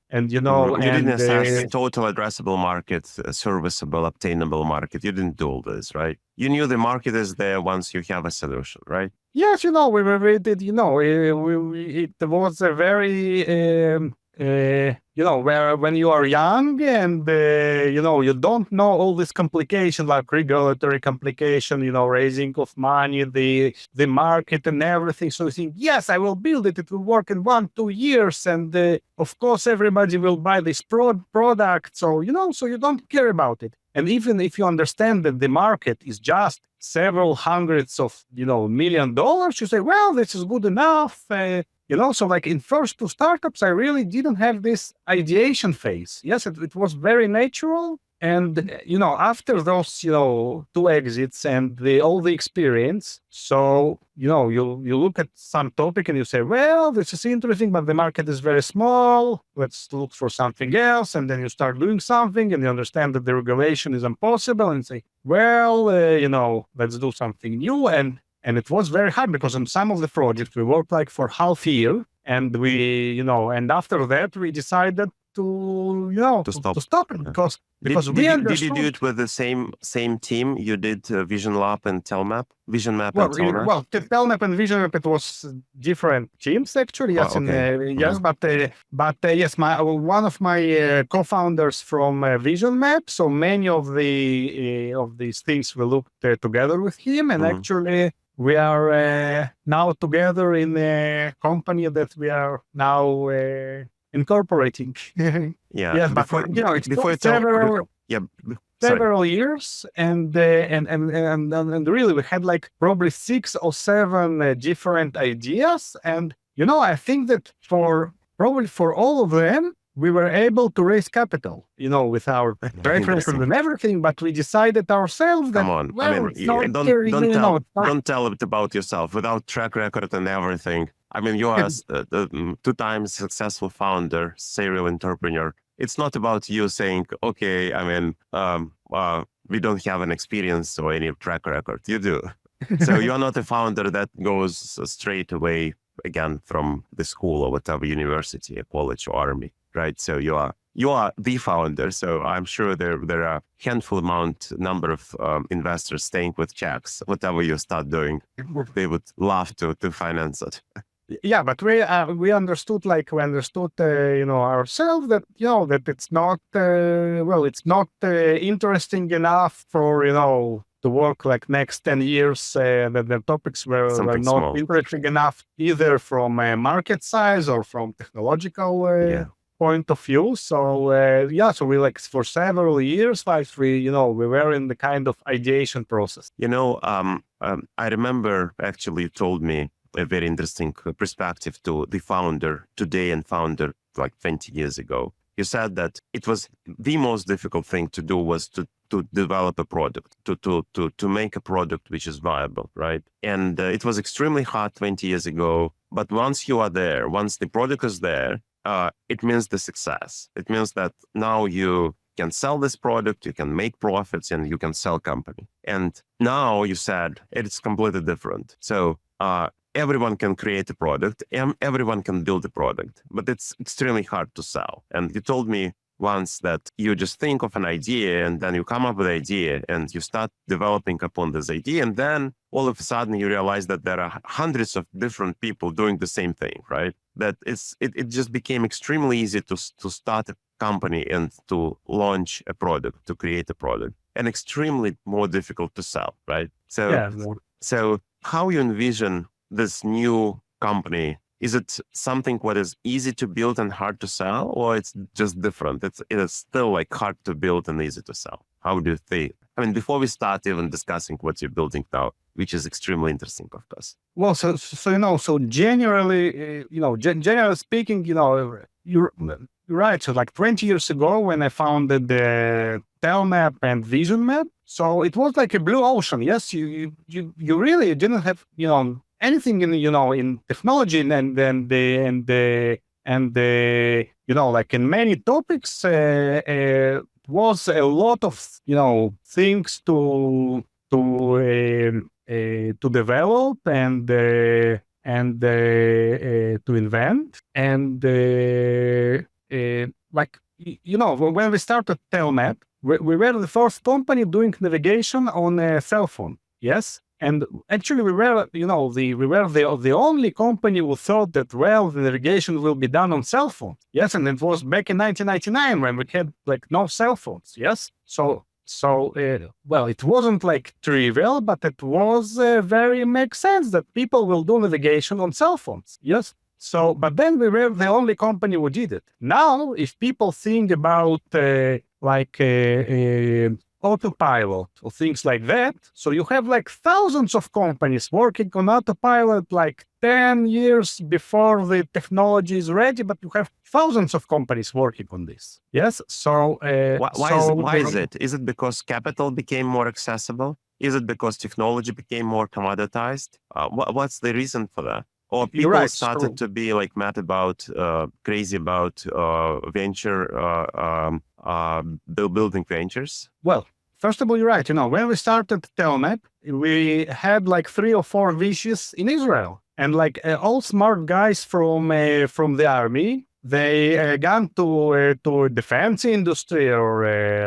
didn't assess total addressable market, serviceable, obtainable market. You didn't do all this, right? You knew the market is there once you have a solution, right? Yes, it was a very, where when you are young and, you don't know all this complication, like regulatory complication, raising of money, the market and everything. So you think, yes, I will build it. It will work in 1-2 years. And of course, everybody will buy this product. So, so you don't care about it. And even if you understand that the market is just several hundreds of, $1 million, you say, well, this is good enough. So like in first 2 startups, I really didn't have this ideation phase. Yes, it was very natural. And, after those, 2 exits and all the experience, so, you look at some topic and you say, well, this is interesting, but the market is very small. Let's look for something else. And then you start doing something and you understand that the regulation is impossible and say, well, let's do something new. And it was very hard because on some of the projects we worked like for half a year, and we, and after that we decided to stop it because did you do it with the same team you did Vision Lab and Telmap? VisionMap and Telmap? Well, Telmap and VisionMap, it was different teams actually. Yes, but yes, one of my co-founders from VisionMap. So many of these things we looked together with him, and actually we are now together in a company that we are now incorporating. Yeah, but several years, and really we had like probably 6 or 7 different ideas, and I think that for all of them we were able to raise capital, with our track record and everything, but we decided ourselves that, come on, well, don't tell it about yourself without track record and everything. I mean, you are a 2 times successful founder, serial entrepreneur. It's not about you saying, okay, I mean, we don't have an experience or any track record. You do. So you're not a founder that goes straight away again from the school or whatever, university, college or army, right? So you are the founder. So I'm sure there are handful number of investors staying with checks. Whatever you start doing, they would love to finance it. Yeah, but we understood ourselves that that it's not it's not interesting enough for to work like next 10 years. That the topics were not small. Interesting enough either from a market size or from technological point of view. So so we for several years we were in the kind of ideation process. I remember actually you told me a very interesting perspective to the founder today and founder like 20 years ago. You said that it was the most difficult thing to do was to to develop a product, to make a product which is viable, right? And it was extremely hard 20 years ago. But once you are there, once the product is there, it means the success. It means that now you can sell this product, you can make profits, and you can sell company. And now you said it's completely different. So everyone can create a product and everyone can build a product, but it's extremely hard to sell. And you told me once that you just think of an idea and then you come up with an idea and you start developing upon this idea. And then all of a sudden you realize that there are hundreds of different people doing the same thing, right? That it just became extremely easy to start a company and to launch a product, to create a product, and extremely more difficult to sell, right? So how you envision this new company? Is it something what is easy to build and hard to sell, or it's just different? It is still like hard to build and easy to sell. How do you think? I mean, before we start even discussing what you're building now, which is extremely interesting, of course. Well, so generally, generally speaking, you're right. So like 20 years ago, when I founded the Telmap and Vision Map, so it was like a blue ocean. Yes, you really didn't have, anything in technology and like in many topics, was a lot of things to develop and to invent and when we started Telmap, we were the first company doing navigation on a cell phone. Yes. And actually, we were the only company who thought that, the navigation will be done on cell phone. Yes, and it was back in 1999 when we had like no cell phones. Yes, so it wasn't like trivial, but it was very makes sense that people will do navigation on cell phones. Yes. So, but then we were the only company who did it. Now, if people think about autopilot or things like that. So you have like thousands of companies working on autopilot like 10 years before the technology is ready, but you have thousands of companies working on this. Yes. So why is it? Is it because capital became more accessible? Is it because technology became more commoditized? What's the reason for that? Or people started to be like mad about, crazy about building ventures? Well, first of all, you're right. When we started Telmap, we had like 3 or 4 VCs in Israel, and like all smart guys from the army. They gone to defense industry or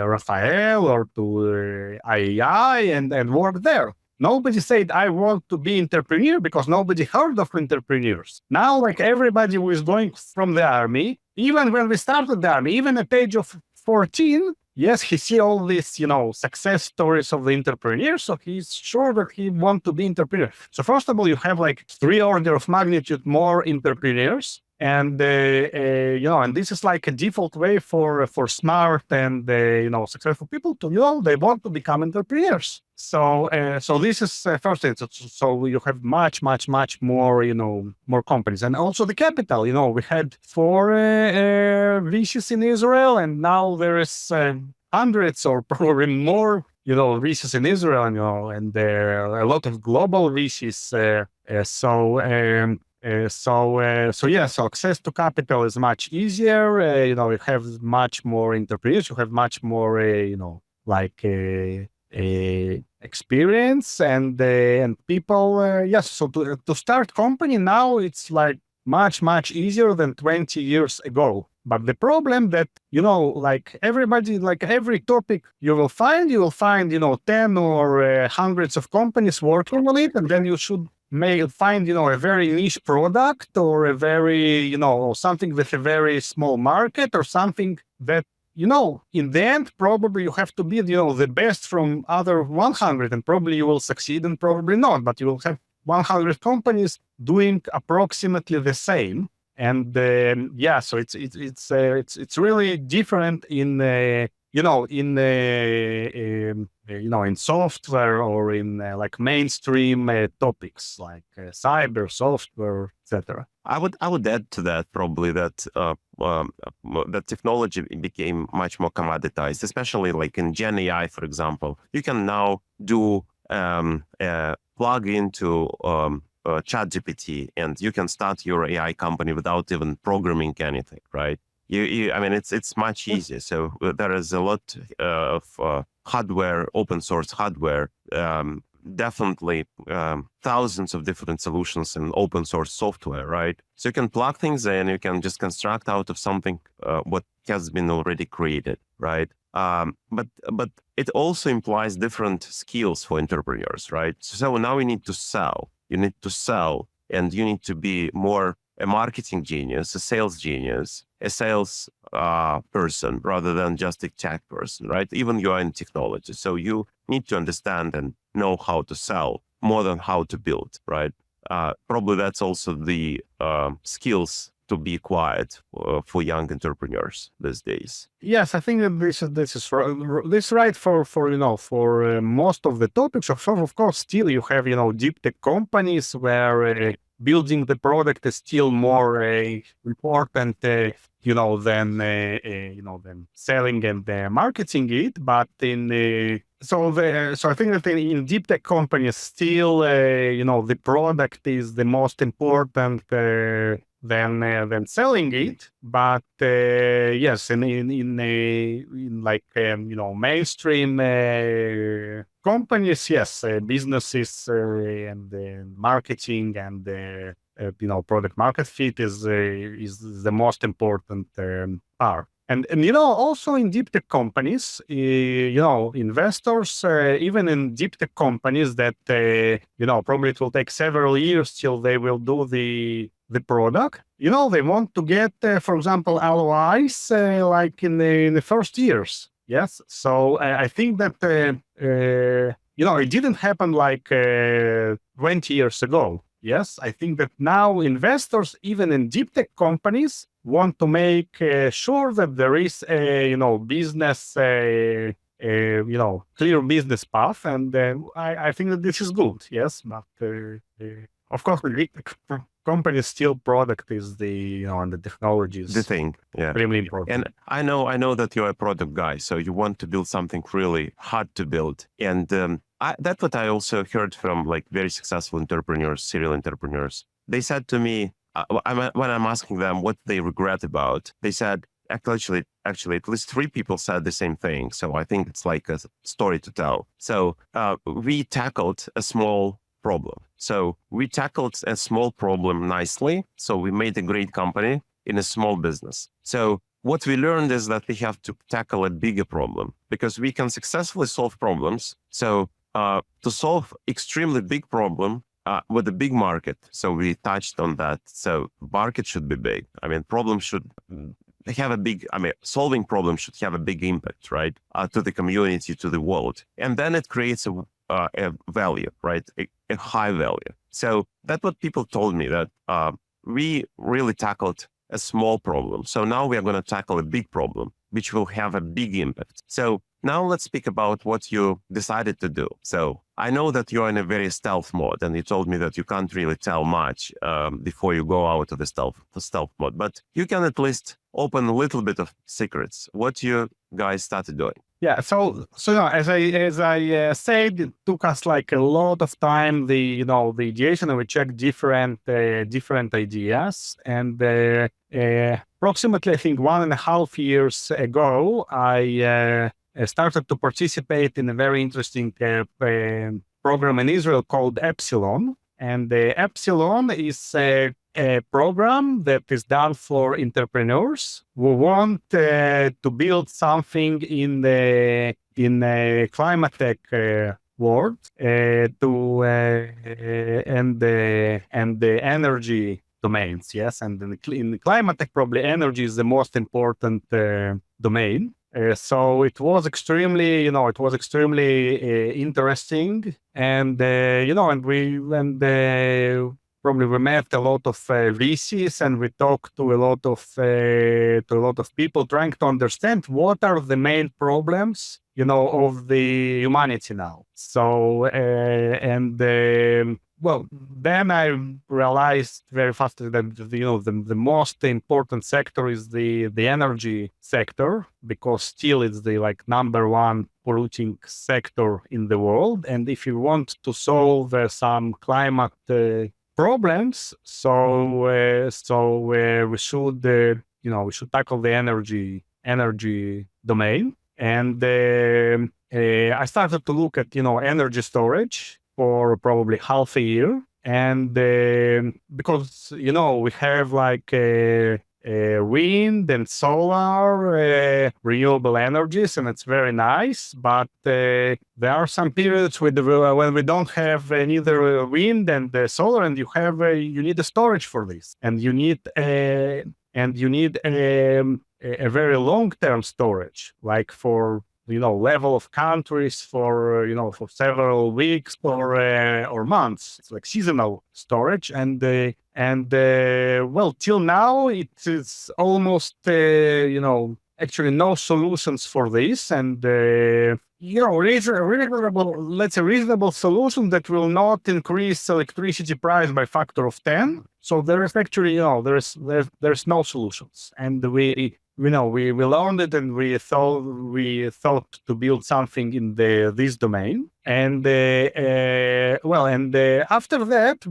Rafael or to IAI and work there. Nobody said, I want to be entrepreneur because nobody heard of entrepreneurs. Now, like everybody who is going from the army, even when we started the army, even at the age of 14, yes, he see all these, success stories of the entrepreneurs. So he's sure that he want to be entrepreneur. So first of all, you have like 3 orders of magnitude more entrepreneurs. And, and this is like a default way for smart and, successful people to, they want to become entrepreneurs. So this is first thing. So you have much more, more companies. And also the capital, we had 4 VCs in Israel, and now there is hundreds or probably more, VCs in Israel, and there are a lot of global VCs. So access to capital is much easier. You have much more entrepreneurs. You have much more, experience and people. Yes. So to start company now, it's like much easier than 20 years ago. But the problem that, like everybody, like every topic you will find, 10 or hundreds of companies working on it, and then you should may find, a very niche product or a very, something with a very small market or something that, in the end, probably you have to be, the best from other 100, and probably you will succeed and probably not, but you will have 100 companies doing approximately the same. And so it's really different in in software or in like mainstream topics like cyber software, etc. I would add to that probably that that technology became much more commoditized, especially like in Gen AI, for example. You can now do plug into ChatGPT, and you can start your AI company without even programming anything, right? I mean, it's much easier. So there is a lot of hardware, open source hardware. Definitely thousands of different solutions in open source software, right? So you can plug things in, you can just construct out of something what has been already created, right? But it also implies different skills for entrepreneurs, right? So now you need to sell. You need to sell, and you need to be more a marketing genius, a sales genius, a sales person rather than just a tech person, right? Even you are in technology. So you need to understand and know how to sell more than how to build, right? Probably that's also the skills to be acquired for young entrepreneurs these days. Yes, I think that this is right for most of the topics. Of course, still you have deep tech companies where building the product is still more important, than selling and marketing it. But so I think that in deep tech companies, still the product is the most important than selling it. But yes, in like mainstream companies, yes, businesses and marketing and product market fit is the most important part. And also in deep tech companies, investors, even in deep tech companies that probably it will take several years till they will do the product. They want to get, for example, ROIs like in the first years. Yes, so I think that it didn't happen like 20 years ago. Yes, I think that now investors, even in deep tech companies, want to make sure that there is a business, clear business path, and I think that this is good. Yes, but of course, the company still product is the and the technology is the thing, yeah, extremely important. And I know that you're a product guy, so you want to build something really hard to build, and that's what I also heard from like very successful entrepreneurs, serial entrepreneurs. They said to me when I'm asking them what they regret about, they said actually at least 3 people said the same thing. So I think it's like a story to tell. So we tackled a small problem. So we tackled a small problem nicely. So we made a great company in a small business. So what we learned is that we have to tackle a bigger problem because we can successfully solve problems. So to solve extremely big problem with a big market. So we touched on that. So market should be big. I mean, problems should have a big, solving problems should have a big impact, right? To the community, to the world. And then it creates a value, right? A high value. So that's what people told me, that we really tackled a small problem. So now we are going to tackle a big problem, which will have a big impact. So now let's speak about what you decided to do. So I know that you're in a very stealth mode, and you told me that you can't really tell much before you go out of the stealth mode, but you can at least open a little bit of secrets. What you guys started doing? Yeah, so as I said, it took us like a lot of time. The ideation, and we checked different ideas, and approximately I think 1.5 years ago, I started to participate in a very interesting program in Israel called Epsilon, and Epsilon is a program that is done for entrepreneurs who want to build something in the climate tech world and the energy domains. Yes, and in the climate tech, probably energy is the most important domain. So it was extremely, interesting, and probably we met a lot of VCs, and we talked to a lot of people trying to understand what are the main problems, of the humanity now. So well, then I realized very fast that the most important sector is the energy sector, because still it's the number one polluting sector in the world. And if you want to solve some climate problems, we should we should tackle the energy domain. And I started to look at energy storage for probably half a year, and because we have wind and solar, renewable energies, and it's very nice. But there are some periods when we don't have neither wind and solar, and you need a storage for this, and you need a very long-term storage, like for level of countries, for for several weeks or months. It's like seasonal storage, and well, till now it is almost actually no solutions for this, and reasonable solution that will not increase electricity price by factor of 10. So there is actually there's no solutions, and we learned it, and we thought to build something in this domain. And after that,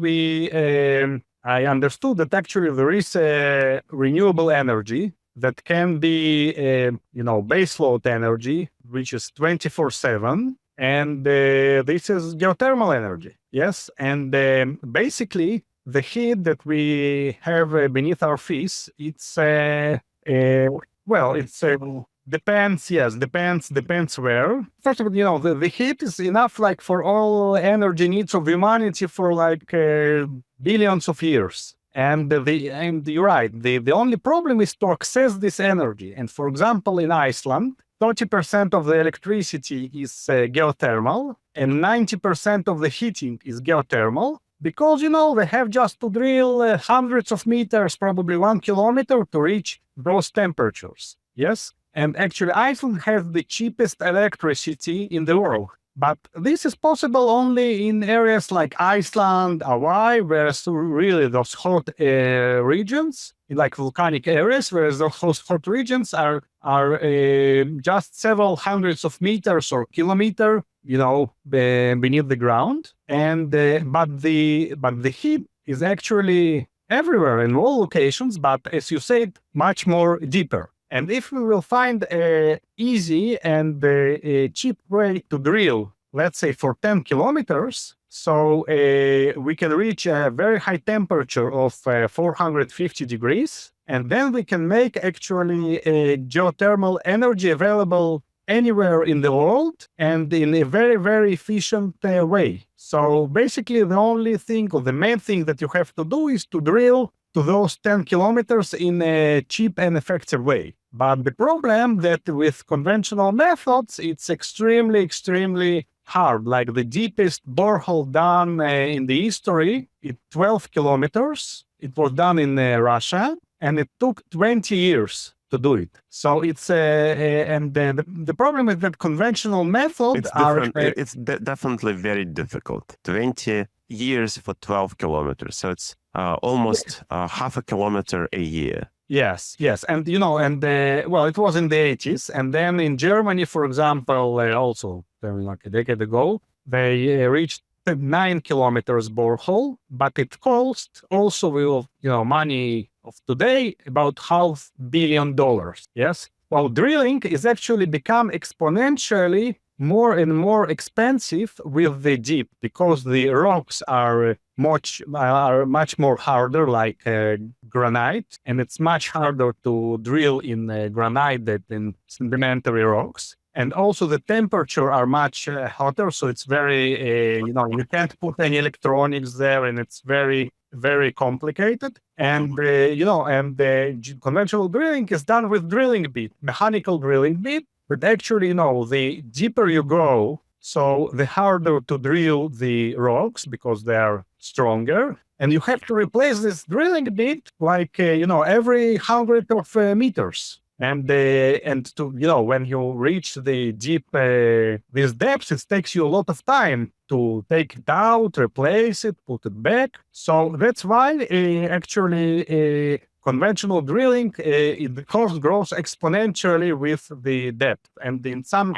I understood that actually there is a renewable energy that can be baseload energy, which is 24/7, and this is geothermal energy. Yes, and basically the heat that we have beneath our feet, it's depends. Yes, depends where. First of all, the heat is enough for all energy needs of humanity for billions of years. And you're right. The only problem is to access this energy. And for example, in Iceland, 30% of the electricity is geothermal, and 90% of the heating is geothermal. Because, they have just to drill hundreds of meters, probably 1 kilometer, to reach those temperatures. Yes. And actually, Iceland has the cheapest electricity in the world. But this is possible only in areas like Iceland, Hawaii, where really those hot regions, like volcanic areas, whereas those hot regions are just several hundreds of meters or kilometer, beneath the ground. And but the heat is actually everywhere in all locations, but as you said, much more deeper. And if we will find a easy and a cheap way to drill, let's say for 10 kilometers, so we can reach a very high temperature of 450 degrees, and then we can make actually a geothermal energy available anywhere in the world and in a very, very efficient way. So basically the only thing, or the main thing that you have to do, is to drill to those 10 kilometers in a cheap and effective way. But the problem that with conventional methods, it's extremely, extremely hard. Like the deepest borehole done in the history, it's 12 kilometers. It was done in Russia, and it took 20 years to do it. So it's and the problem is that conventional methods it's definitely very difficult. 20 years for 12 kilometers. So it's almost half a kilometer a year. Yes. And, it was in the 80s. And then in Germany, for example, also like a decade ago, they reached 9 kilometers borehole, but it cost also with, money of today about $500 million. Yes. Well, drilling is actually become exponentially more and more expensive with the deep, because the rocks are much more harder, like granite, and it's much harder to drill in granite than in sedimentary rocks. And also the temperature are much hotter, so it's very, you can't put any electronics there, and it's very, very complicated. And, conventional drilling is done with drilling bit, mechanical drilling bit. But actually, the deeper you go, so the harder to drill the rocks because they are stronger. And you have to replace this drilling bit like, every 100 of meters. And to, when you reach the deep, these depths, it takes you a lot of time to take it out, replace it, put it back. So that's why actually conventional drilling, the cost grows exponentially with the depth. And in some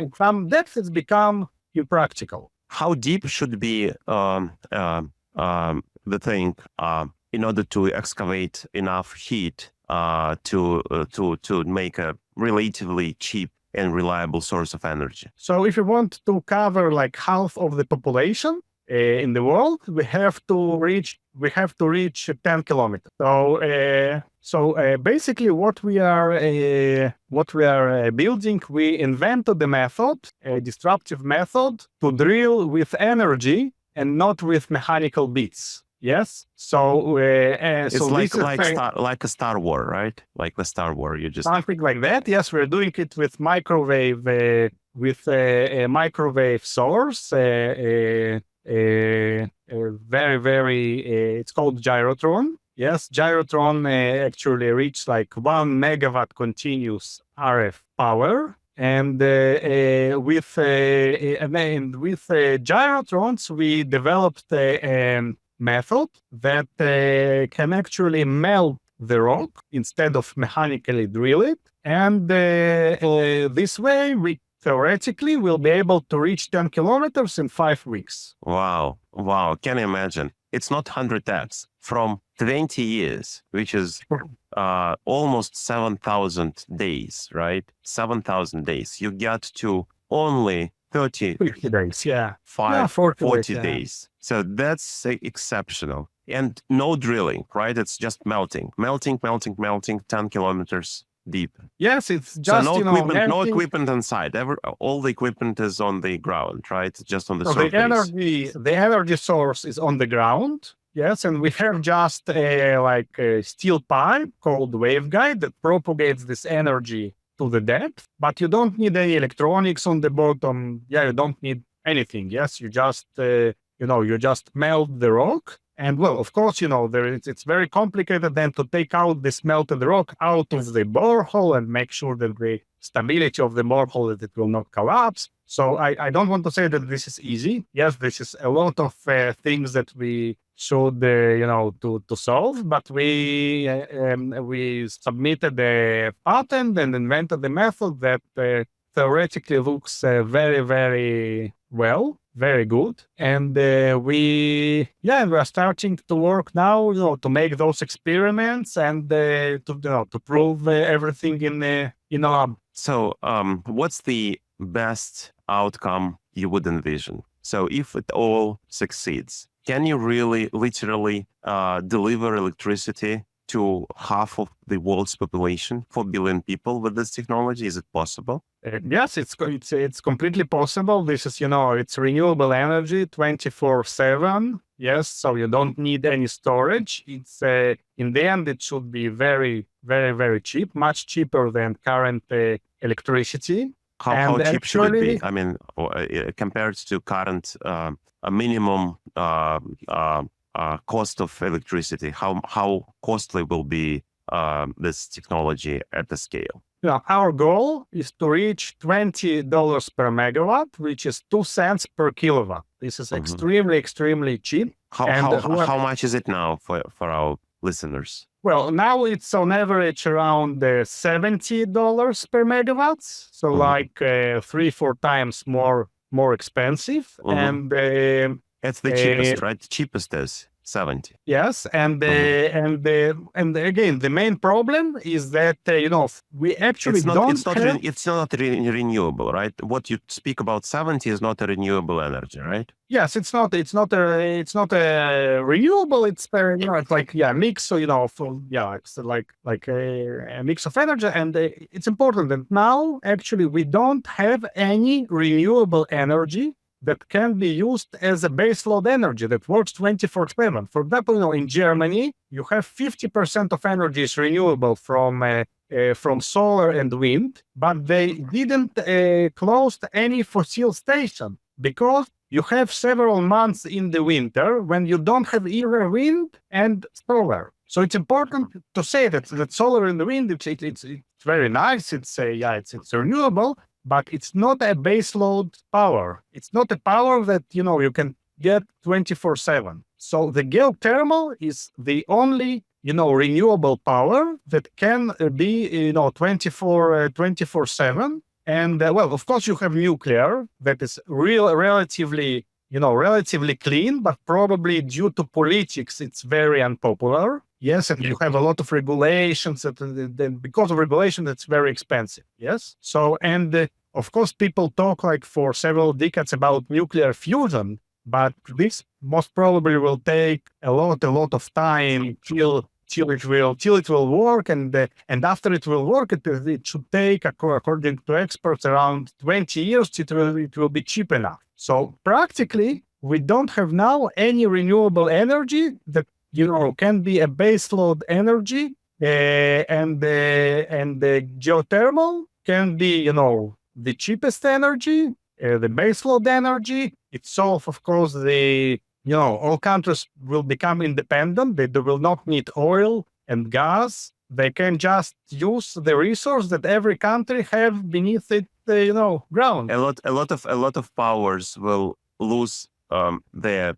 depth, it's become impractical. How deep should be the thing in order to excavate enough heat to make a relatively cheap and reliable source of energy? So if you want to cover like half of the population in the world, we have to reach 10 kilometers. So basically what we are building, we invented the method, a disruptive method, to drill with energy and not with mechanical bits. Yes. So it's like a Star Wars, right? Like the Star Wars, you just something like that. Yes, we're doing it with microwave a microwave source. Very it's called gyrotron. Yes, gyrotron actually reached like 1 megawatt continuous RF power. And with gyrotrons, we developed a method that can actually melt the rock instead of mechanically drill it. And this way, we theoretically will be able to reach 10 kilometers in 5 weeks. Wow. Can you imagine? It's not 100x. From 20 years, which is almost 7,000 days, right? 7,000 days. You get to only 50 days, yeah. 40 days. So that's exceptional. And no drilling, right? It's just melting, 10 kilometers deep. Yes, it's just, so no equipment inside. All the equipment is on the ground, right? Just on the surface. The energy source is on the ground. Yes, and we have just a steel pipe called waveguide that propagates this energy to the depth, but you don't need any electronics on the bottom. Yeah, you don't need anything. Yes, you just you just melt the rock. And well, of course, it's very complicated then to take out this melted rock out of the borehole and make sure that the stability of the borehole, that it will not collapse. So I don't want to say that this is easy. Yes, this is a lot of things that we should, to solve. But we submitted a patent and invented the method that theoretically looks very, very well, very good. And we are starting to work now, to make those experiments and to prove everything in a lab. So what's the best outcome you would envision? So if it all succeeds, can you really literally deliver electricity to half of the world's population, 4 billion people with this technology? Is it possible? Yes, it's completely possible. This is, it's renewable energy 24/7. Yes, so you don't need any storage. It's in the end, it should be very, very, very cheap, much cheaper than current electricity. How cheap should it be? I mean, compared to current minimum cost of electricity, how costly will be this technology at the scale? Yeah, our goal is to reach $20 per megawatt, which is 2 cents per kilowatt. This is extremely, extremely cheap. How much is it now for our listeners? Well, now it's on average around $70 per megawatt. So like 3-4 times more expensive. And it's the cheapest, right? The cheapest is 70. Yes, and again, the main problem is that we actually it's not renewable, right? What you speak about 70 is not a renewable energy, right? Yes, it's not a renewable. It's it's like a mix. So it's like a mix of energy, and it's important that now actually we don't have any renewable energy that can be used as a baseload energy that works 24/7. For example, in Germany, you have 50% of energy is renewable from solar and wind, but they didn't close any fossil station because you have several months in the winter when you don't have either wind and solar. So it's important to say that solar and the wind, it's very nice. It's renewable, but it's not a baseload power. It's not a power that, you can get 24/7. So the geothermal is the only, renewable power that can be, 24/7. And of course, you have nuclear that is relatively clean, but probably due to politics, it's very unpopular. Yes, and you have a lot of regulations because of regulation, it's very expensive. Yes. So, and of course, people talk like for several decades about nuclear fusion, but this most probably will take a lot of time till it will work, and after it will work, it should take, according to experts, around 20 years. It will be cheap enough. So practically, we don't have now any renewable energy that can be a baseload energy, and the geothermal can be the cheapest energy, the baseload energy. It solves, of course, all countries will become independent. They will not need oil and gas. They can just use the resource that every country have beneath it, ground. A lot of powers will lose their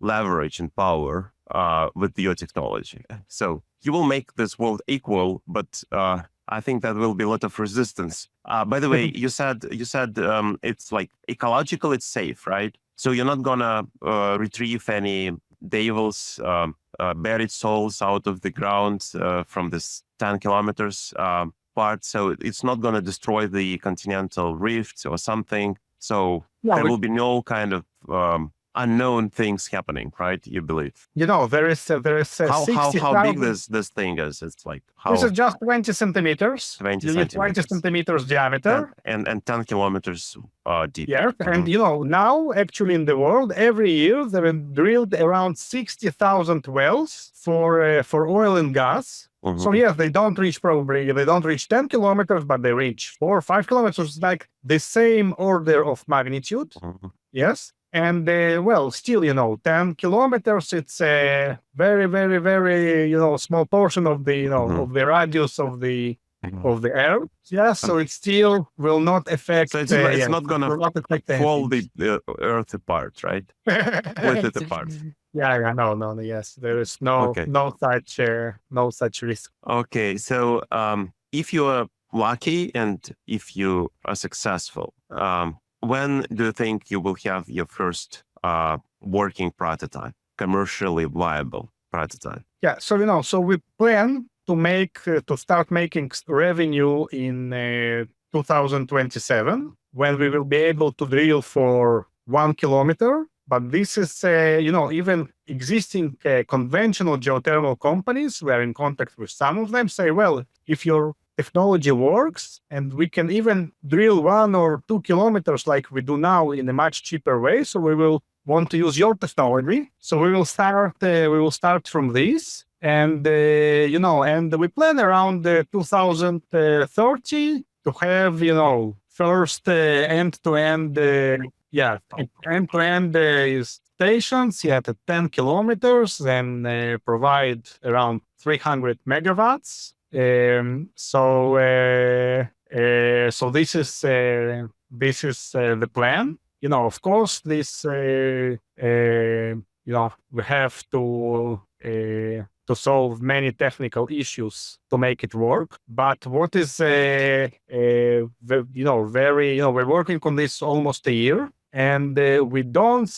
leverage and power with your technology. So you will make this world equal, but I think that will be a lot of resistance. By the way, you said it's like ecological, it's safe, right? So you're not gonna retrieve any devils, buried souls out of the ground from this 10 kilometers part. So it's not gonna destroy the continental rifts or something. So there will be no kind of unknown things happening, right? You believe? There is how big this thing is? It's like this is just 20 centimeters. 20 centimeters diameter and 10 kilometers deep. Yeah, and now actually in the world every year there are drilled around 60,000 wells for oil and gas. So yes, they don't reach 10 kilometers, but they reach 4 or 5 kilometers, like the same order of magnitude. Yes. And still, 10 kilometers, it's a very, very, very, small portion of the, of the radius of the Earth. Yeah, so it still will not affect. So it's not gonna fall the Earth apart, right? Split it apart. Yeah, no, yes, there is no such risk. Okay, so if you are lucky and if you are successful, when do you think you will have your first working prototype, commercially viable prototype? Yeah, so we plan to start making revenue in 2027, when we will be able to drill for 1 kilometer. But this is, even existing conventional geothermal companies, we are in contact with some of them, say, well, if your technology works and we can even drill 1 or 2 kilometers like we do now in a much cheaper way, so we will want to use your technology. So we will start from this, and and we plan around 2030 to have first end-to-end stations at 10 kilometers and provide around 300 megawatts. So this is the plan. Of course, this we have to solve many technical issues to make it work. But what is we're working on this almost a year, and we didn't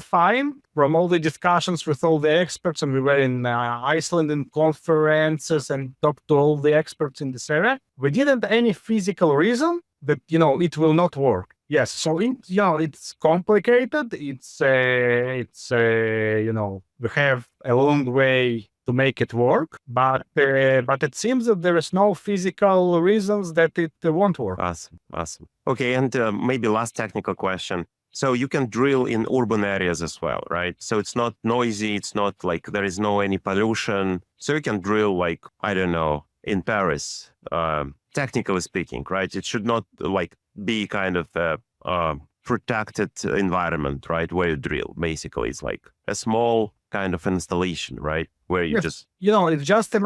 find, from all the discussions with all the experts, and we were in Iceland in conferences and talked to all the experts in this area, we didn't any physical reason that it will not work. Yes, so it's complicated. It's we have a long way to make it work, but it seems that there is no physical reasons that it won't work. Awesome. Okay, and maybe last technical question. So you can drill in urban areas as well, right? So it's not noisy. It's not like there is any pollution. So you can drill like, I don't know, in Paris, technically speaking, right? It should not like be kind of protected environment, right? Where you drill, basically, it's like a small kind of installation, right? Where you just it's just a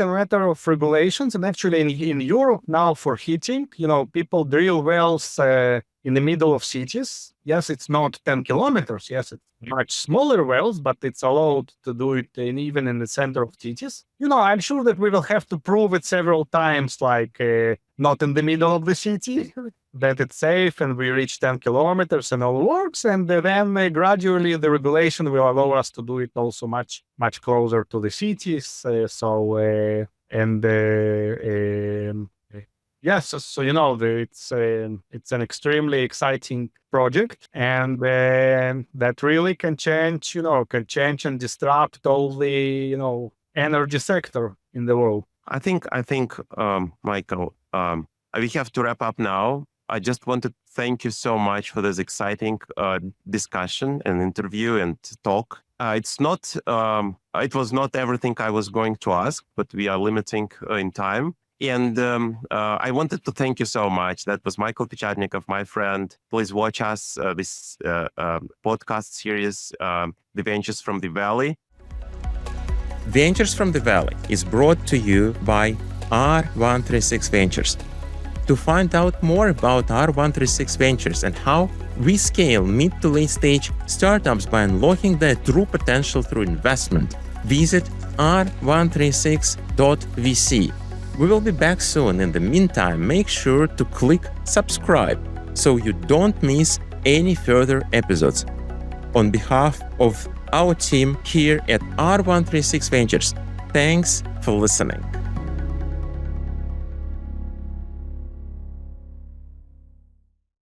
matter of regulations. And actually, in Europe now for heating, people drill wells in the middle of cities. Yes, it's not 10 kilometers. Yes, it's much smaller wells, but it's allowed to do it even in the center of cities. I'm sure that we will have to prove it several times, like not in the middle of the city, that it's safe and we reach 10 kilometers and all works. And then gradually the regulation will allow us to do it also much, much closer to the cities. Yes, so it's an extremely exciting project, and that really can change and disrupt all the energy sector in the world. I think, Michael, we have to wrap up now. I just want to thank you so much for this exciting discussion and interview and talk. It was not everything I was going to ask, but we are limiting in time. And I wanted to thank you so much. That was Michael Pechatnikov, my friend. Please watch us, this podcast series, The Ventures from the Valley. Ventures from the Valley is brought to you by R136 Ventures. To find out more about R136 Ventures and how we scale mid to late stage startups by unlocking their true potential through investment, visit r136.vc. We will be back soon. In the meantime, make sure to click subscribe so you don't miss any further episodes. On behalf of our team here at R136 Ventures, thanks for listening.